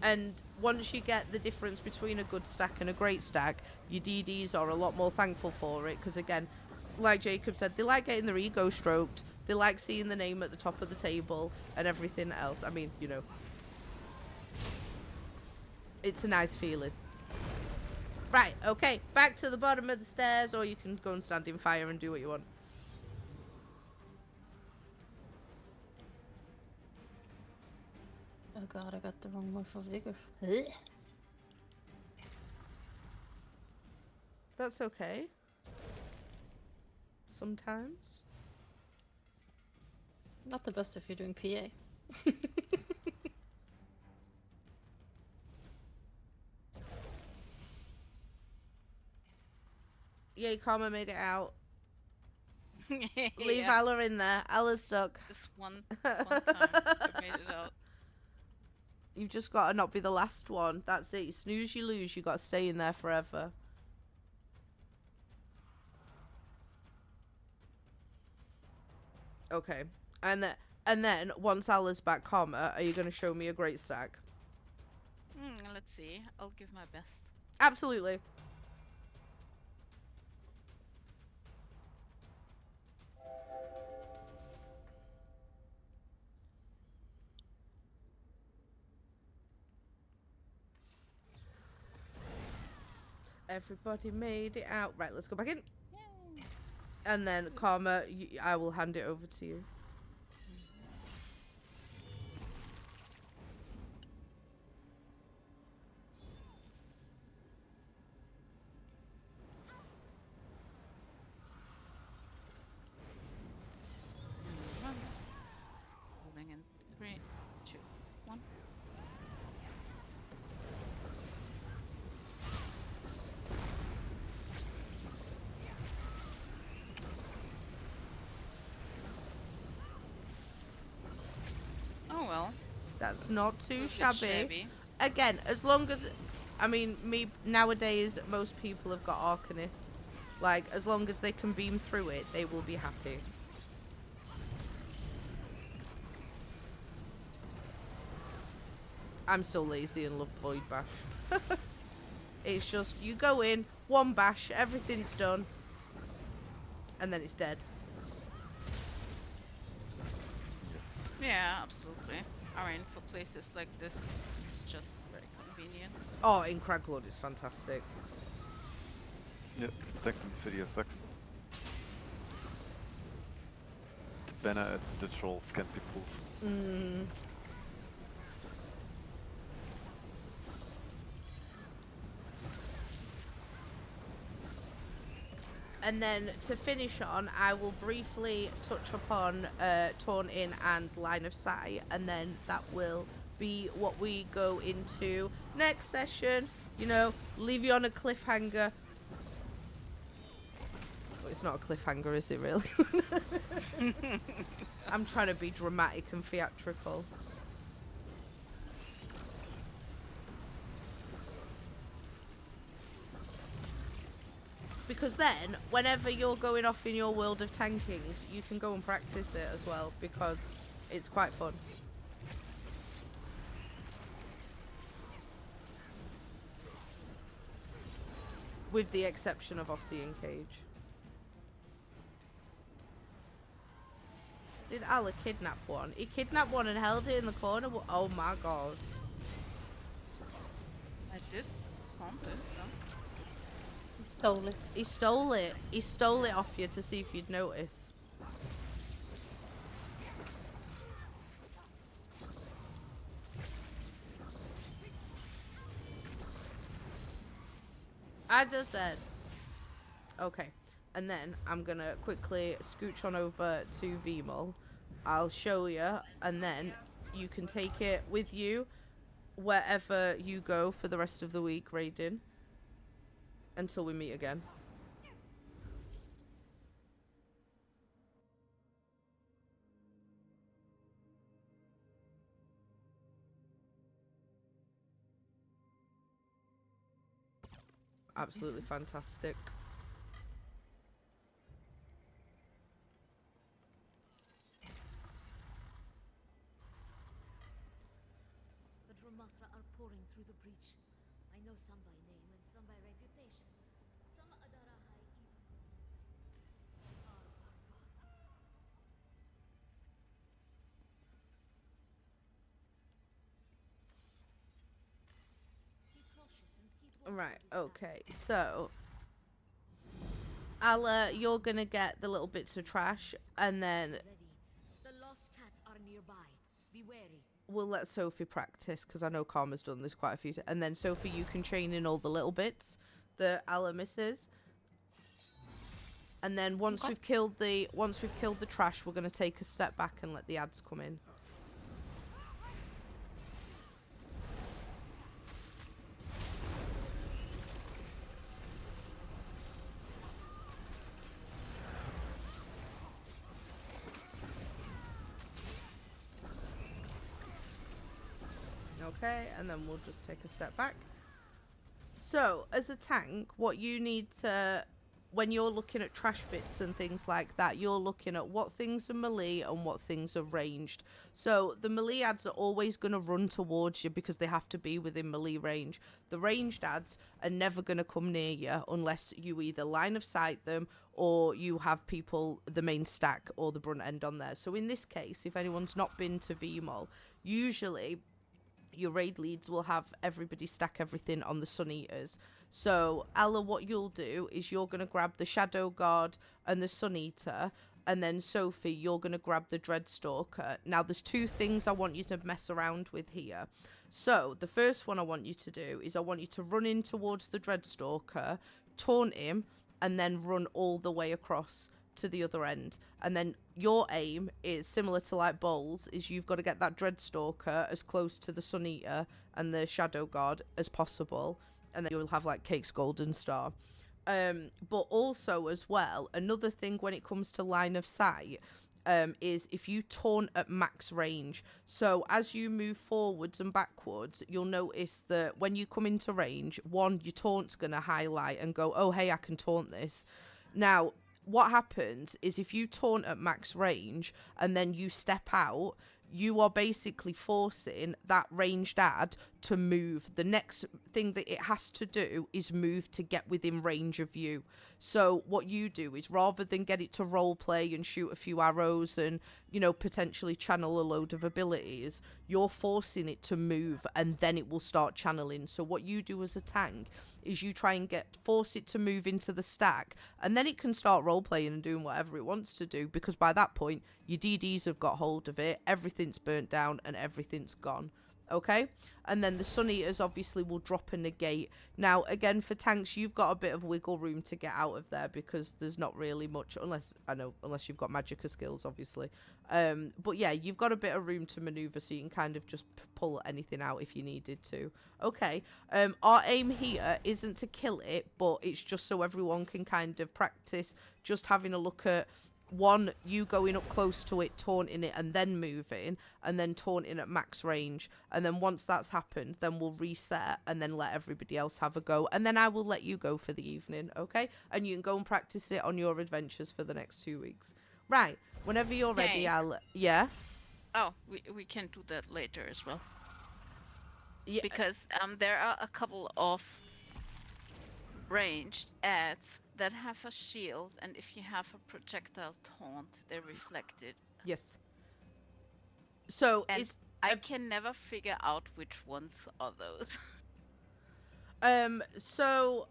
And once you get the difference between a good stack and a great stack, your DDs are a lot more thankful for it, because again, like Jacob said, they like getting their ego stroked, they like seeing the name at the top of the table and everything else. I mean, you know, it's a nice feeling. Right, okay, back to the bottom of the stairs, or you can go and stand in fire and do what you want. Oh god, I got the wrong one for vigor. Ugh. That's okay. Sometimes. Not the best if you're doing PA. Yay, Karma made it out. Leave Yeah, Alla in there. Alla's stuck. this one time I made it out. You've just got to not be the last one. That's it. You snooze, you lose. You got to stay in there forever. Okay. And then once Alla's back, Karma, are you going to show me a great stack? Let's see. I'll give my best. Absolutely. Everybody made it out. Right, let's go back in. Yay. And then, Karma, I will hand it over to you. Run. Moving in 3, 2, 1. Oh well. That's not too a bit shabby. Again, as long as, I mean, me nowadays, most people have got Arcanists. Like, as long as they can beam through it, they will be happy. I'm still lazy and love Void Bash. It's just, you go in, one bash, everything's done, and then it's dead. Yes. Yeah, absolutely. I mean, for places like this, it's just very convenient. Oh, in Craglord, it's fantastic. Yep, second video sucks. The banner at the trolls can be pulled. Mm. And then to finish on, I will briefly touch upon Torn In and Line of Sight, and then that will be what we go into next session. You know, leave you on a cliffhanger. Oh, it's not a cliffhanger, is it really? I'm trying to be dramatic and theatrical. Because then, whenever you're going off in your world of tankings, you can go and practice it as well, because it's quite fun. With the exception of Aussie and Cage. Did Allah kidnap one? He kidnapped one and held it in the corner. Oh my god. I did want it, so. He stole it. He stole it. He stole it off you to see if you'd notice. I just said. Okay. And then I'm gonna quickly scooch on over to VMUL. I'll show you, and then you can take it with you wherever you go for the rest of the week, Raiden. Until we meet again. Absolutely fantastic. The Dromothra are pouring through the breach. I know some by name and some by reputation. Some Adarahai even friends. Far, far, far. Be cautious and keep watch Right, of this okay, so you're gonna get the little bits of trash, and then Ready. The lost cats are nearby. Be wary. we'll let Sophie practice, because I know Karma's done this quite a few times. And then Sophie, you can chain in all the little bits that Allah misses. And then once we've killed the trash, we're gonna take a step back and let the ads come in. Okay, and then we'll just take a step back. So, as a tank, what you need to, when you're looking at trash bits and things like that, you're looking at what things are melee and what things are ranged. So, the melee ads are always going to run towards you because they have to be within melee range. The ranged ads are never going to come near you unless you either line of sight them or you have people, the main stack or the brunt end on there. So, in this case, if anyone's not been to VMUL, usually your raid leads will have everybody stack everything on the Sun Eaters. So, Ella, what you'll do is you're going to grab the Shadow Guard and the Sun Eater, and then Sophie, you're going to grab the Dreadstalker. Now, there's two things I want you to mess around with here. So, the first one I want you to do is I want you to run in towards the Dreadstalker, taunt him, and then run all the way across to the other end. And then your aim is similar to like Bowls, is you've got to get that Dreadstalker as close to the Sun Eater and the Shadow Guard as possible. And then you'll have like Cake's Golden Star. But also as well, another thing when it comes to line of sight, is if you taunt at max range. So as you move forwards and backwards, you'll notice that when you come into range, one, your taunt's going to highlight and go, oh, hey, I can taunt this. Now, what happens is if you taunt at max range and then you step out, you are basically forcing that ranged ad to move. The next thing that it has to do is move to get within range of you. So what you do is, rather than get it to role play and shoot a few arrows and, you know, potentially channel a load of abilities, you're forcing it to move and then it will start channeling. So what you do as a tank is you try and force it to move into the stack, and then it can start role playing and doing whatever it wants to do, because by that point your DDs have got hold of it, everything's burnt down and everything's gone. Okay, and then the Sun Eaters obviously will drop a negate. Now again, for tanks, you've got a bit of wiggle room to get out of there, because there's not really much, unless you've got Magicka skills, obviously. But yeah, you've got a bit of room to maneuver, so you can kind of just pull anything out if you needed to. Okay, our aim here isn't to kill it, but it's just so everyone can kind of practice just having a look at, one, you going up close to it, taunting it, and then moving, and then taunting at max range. And then once that's happened, then we'll reset and then let everybody else have a go. And then I will let you go for the evening, okay? And you can go and practice it on your adventures for the next 2 weeks. right, whenever you're ready, Okay. I'll... Yeah? Oh, we can do that later as well. Yeah. Because there are a couple of ranged ads that have a shield, and if you have a projectile taunt, they're reflected. Yes. So, And it's... I can never figure out which ones are those. So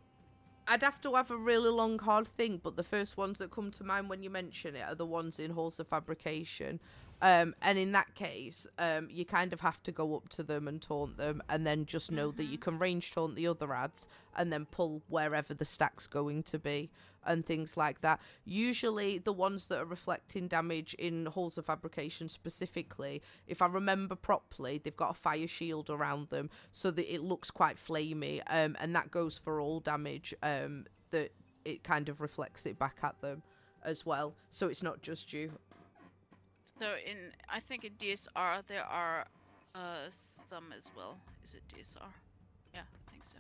I'd have to have a really long hard think, but the first ones that come to mind when you mention it are the ones in Halls of Fabrication. And in that case, you kind of have to go up to them and taunt them, and then just know that you can range taunt the other ads and then pull wherever the stack's going to be and things like that. Usually the ones that are reflecting damage in Halls of Fabrication specifically, if I remember properly, they've got a fire shield around them so that it looks quite flamey, and that goes for all damage, that it kind of reflects it back at them as well, so it's not just you. So I think in DSR there are some as well. Is it DSR? Yeah, I think so.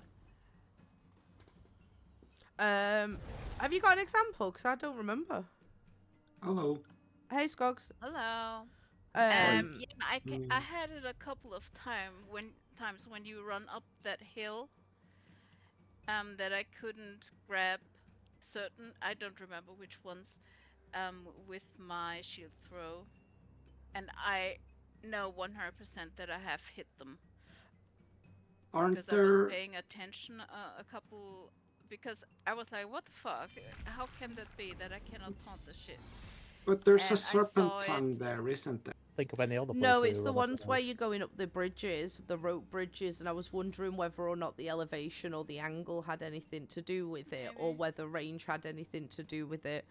Have you got an example? Because I don't remember. Hello. Hey, Skogs. Hello. Um, Yeah, I had it a couple of times when you run up that hill. That I couldn't grab certain. I don't remember which ones. With my shield throw, and I know 100% that I have hit them Aren't because I was there? paying attention a couple. Because I was like, what the fuck? How can that be that I cannot taunt the shit? But there's and a I serpent saw it- tongue there, isn't there? Think of any other place no, where it's you the run up ones and where down. you're going up the bridges, the rope bridges, and I was wondering whether or not the elevation or the angle had anything to do with it, or Maybe. whether range had anything to do with it.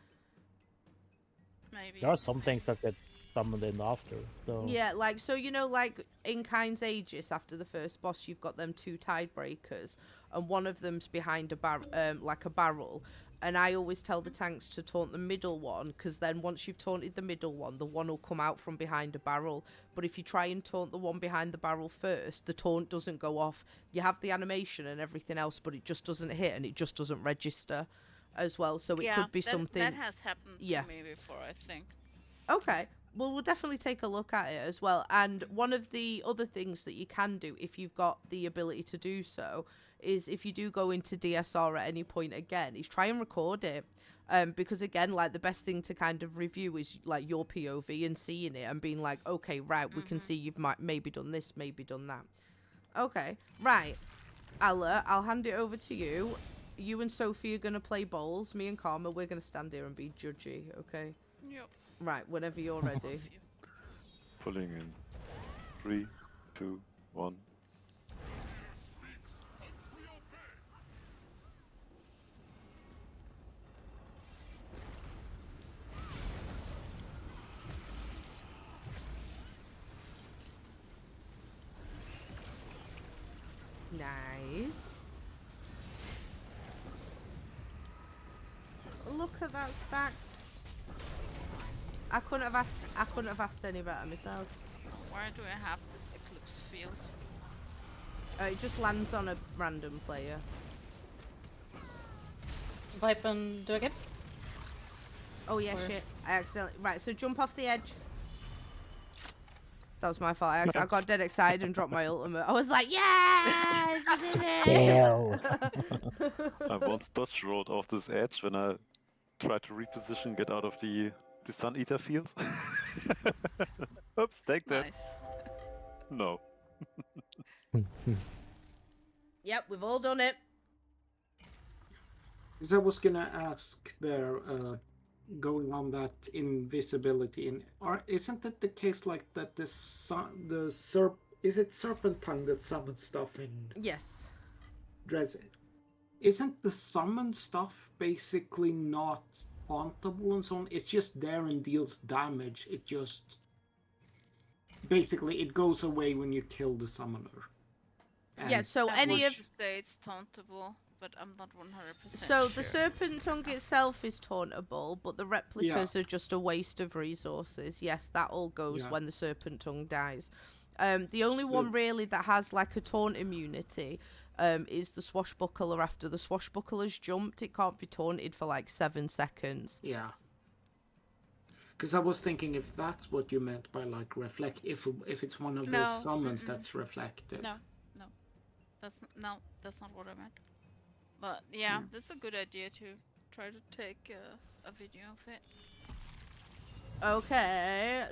Maybe. There are some things that get summoned in after. So Yeah, like, so, you know, like, in Kyne's Aegis, after the first boss, you've got them two tide breakers, and one of them's behind a barrel, and I always tell the tanks to taunt the middle one, because then once you've taunted the middle one, the one will come out from behind a barrel. But if you try and taunt the one behind the barrel first, the taunt doesn't go off. You have the animation and everything else, but it just doesn't hit, and it just doesn't register as well. So it could be something... that has happened Yeah. to me before, I think. Okay, well, we'll definitely take a look at it as well. And one of the other things that you can do, if you've got the ability to do so, is if you do go into DSR at any point again, is try and record it. Because again, like, the best thing to kind of review is like your POV and seeing it and being like, okay, right, we can see you've maybe done this, maybe done that. Okay, right. Alla, I'll hand it over to you. You and Sophie are gonna play bowls. Me and Karma, we're gonna stand here and be judgy, okay? Yep. Right, whenever you're ready. Pulling in 3, 2, 1. Nice. Look at that stack. I couldn't have asked any better myself. Why do I have this Eclipse field? It just lands on a random player. Vipe and do again. Oh yeah, Or- shit. I accidentally. Right, so jump off the edge. That was my fault. I got dead excited and dropped my ultimate. I was like, yes! I did it! I once dodge rolled off this edge when I tried to reposition, get out of the Sun Eater field. Oops, take that. Nice. No. Yep, we've all done it. Because I was gonna ask there, going on that invisibility, isn't it the case like that? Is it Serpent Tongue that summons stuff in Yes. Dreads? Isn't the summon stuff basically not hauntable and so on? It's just there and deals damage. It just basically it goes away when you kill the summoner. Yeah, And so any of States tauntable, but I'm not 100% so the sure. Serpent Tongue itself is tauntable, but the replicas are just a waste of resources. Yes, that all goes Yeah. when the Serpent Tongue dies. The only one really that has like a taunt immunity is the Swashbuckler. After the Swashbuckler's jumped, it can't be taunted for like 7 seconds. Yeah. Because I was thinking if that's what you meant by like reflect, if it's one of No, those summons mm-mm. that's reflective. No, that's not what I meant. But yeah, that's a good idea to try to take a video of it. Okay.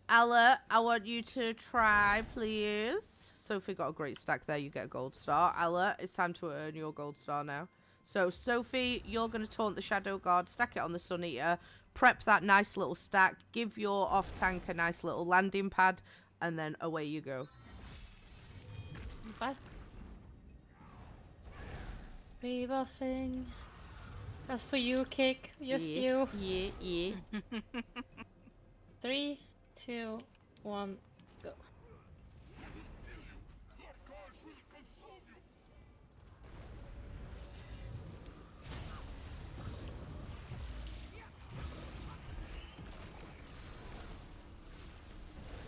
Alla, I want you to try, please. Sophie got a great stack there. You get a gold star. Alla, it's time to earn your gold star now. So, Sophie, you're going to taunt the Shadow Guard, stack it on the Sun Eater, prep that nice little stack, give your off-tank a nice little landing pad, and then away you go. Okay. Rebuffing. That's for you, Kick. Just you. Yeah. 3, 2, 1, go.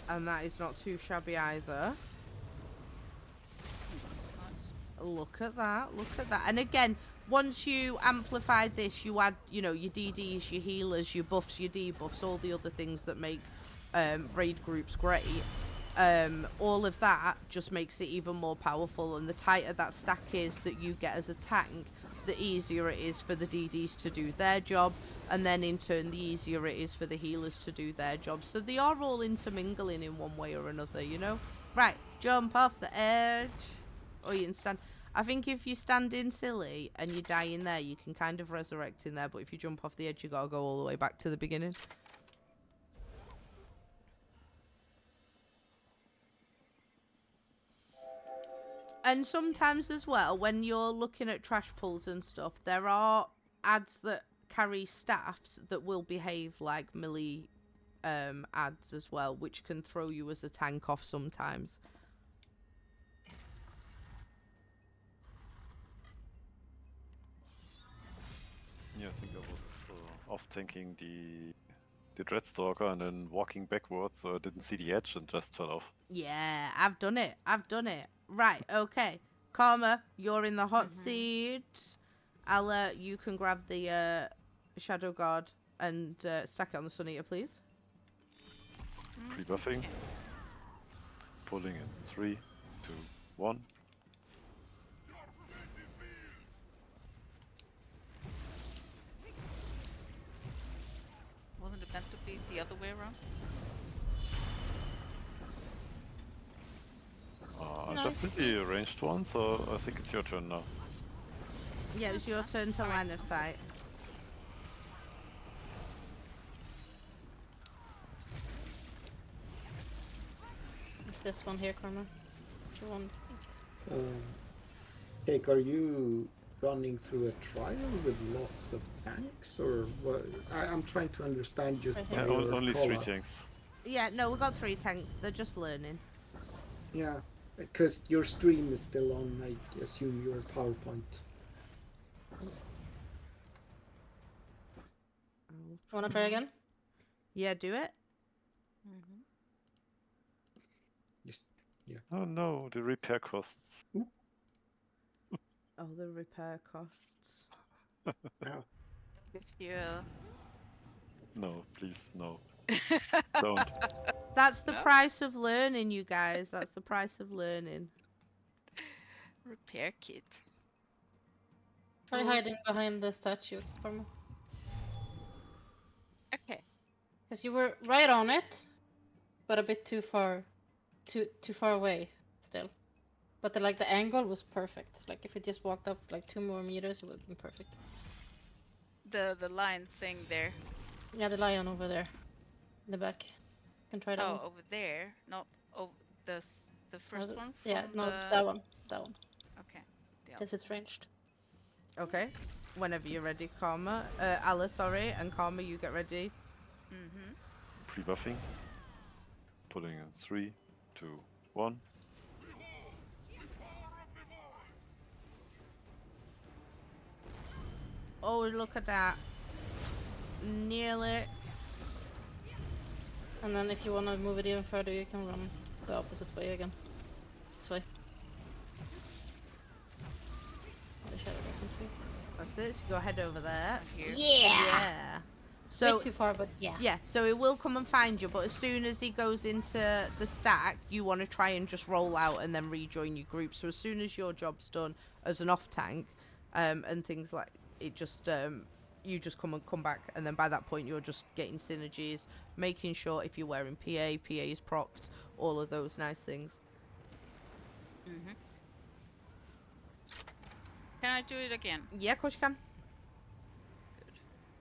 And that is not too shabby either. Look at that, look at that. And again, once you amplify this, you add, you know, your DDs, your healers, your buffs, your debuffs, all the other things that make raid groups great. All of that just makes it even more powerful. And the tighter that stack is that you get as a tank, the easier it is for the DDs to do their job. And then in turn, the easier it is for the healers to do their job. So they are all intermingling in one way or another, you know? Right, jump off the edge. Or you can stand. I think if you stand in silly and you die in there, you can kind of resurrect in there. But if you jump off the edge, you gotta go all the way back to the beginning. And sometimes as well, when you're looking at trash pulls and stuff, there are ads that carry staffs that will behave like melee ads as well, which can throw you as a tank off sometimes. Yeah, I think I was off tanking the Dreadstalker and then walking backwards, so I didn't see the edge and just fell off. Yeah, I've done it. I've done it. Right, okay. Karma, you're in the hot seat. Alla, you can grab the Shadow Guard and stack it on the Sun Eater, please. Pre-buffing. Pulling in 3, 2, 1. Wasn't it meant to be the other way around? I No, just did the ranged one, so I think it's your turn now. Yeah, it's your turn to line of sight. It's this one here, Karma. You want it? Cake, are you running through a trial with lots of tanks, or what? I'm trying to understand just Right by here. Yeah, your only 3 callouts. tanks. Yeah, no, we got 3 tanks. They're just learning. Yeah, because your stream is still on, I assume your PowerPoint. Wanna try again? Yeah, do it. Mhm. Just, yeah. Oh no, the repair costs. Oh, the repair costs. Wow. If you. No, please, no. Don't. That's the No? price of learning, you guys. That's the price of learning. Repair kit. Try Cool. hiding behind the statue, Karma. Okay. Because you were right on it, but a bit too far, too far away still. But the angle was perfect. Like if it just walked up like 2 more meters, it would have been perfect. The line thing there. Yeah, the lion over there, in the back. You can try that Oh, one. over there. Not oh the Or first one from yeah, no, the. that one. That one. Okay. The Since it's ranged. Okay. Whenever you're ready, Karma. Alice, sorry, and Karma, you get ready. Mm-hmm. Pre-buffing. Pulling in 3, 2, 1. Oh, look at that. Nearly. And then if you want to move it even further, you can run the opposite way again. This way. The shadow weapon tree. That's it. So go head over there. Here. Yeah. So Bit too far, but yeah. yeah, so it will come and find you, but as soon as he goes into the stack, you want to try and just roll out and then rejoin your group. So as soon as your job's done as an off tank, and things like it, just you just come back, and then by that point you're just getting synergies, making sure if you're wearing PA is procced, all of those nice things. Mm-hmm. Can I do it again? Yeah, of course you can. Good.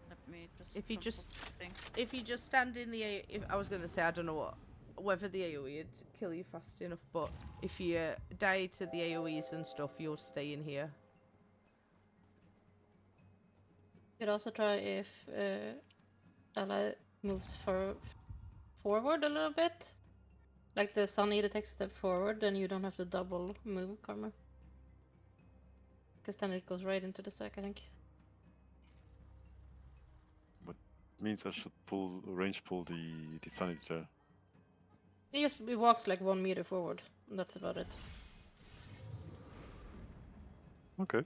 Let me just. If you jump just- off the thing. If you just stand in the if I was gonna say, I don't know whether the AoE would kill you fast enough, but if you die to the AoEs and stuff, you'll stay in here. You could also try if ally moves forward a little bit. Like the Sun Eater takes a step forward, then you don't have to double move, Karma. Because then it goes right into the stack, I think. Means I should range pull the Sun Eater. He walks like 1 meter forward. And that's about it. Okay.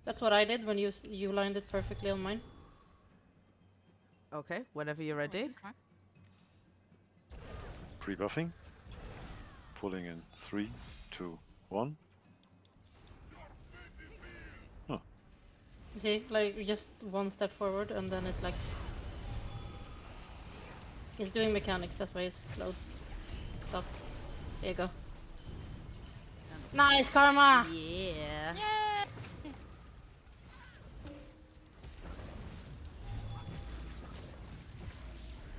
That's what I did when you lined it perfectly on mine. Okay, whenever you're ready. Okay. Pre-buffing. Pulling in 3, 2, 1. You see, like just 1 step forward, and then it's like he's doing mechanics. That's why he's slowed, stopped. There you go. Nice, Karma. Yeah.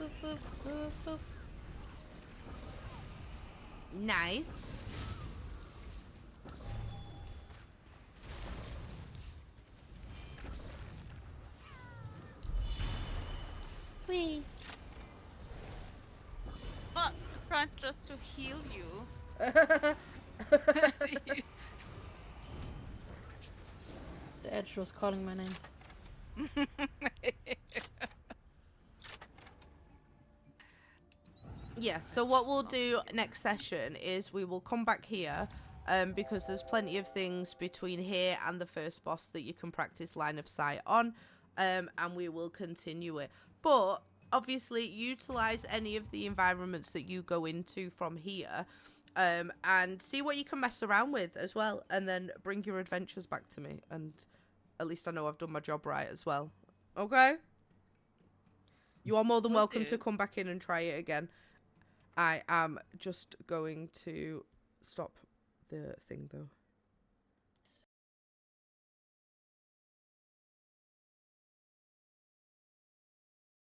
Boop, boop, boop, boop. Nice. Whee. Oh, trying just to heal you. The edge was calling my name. Yeah, so what we'll do next session is we will come back here, because there's plenty of things between here and the first boss that you can practice line of sight on, and we will continue it. But obviously utilize any of the environments that you go into from here, and see what you can mess around with as well, and then bring your adventures back to me, and at least I know I've done my job right as well. Okay? You are more than Will welcome do. to come back in and try it again. I am just going to stop the thing though.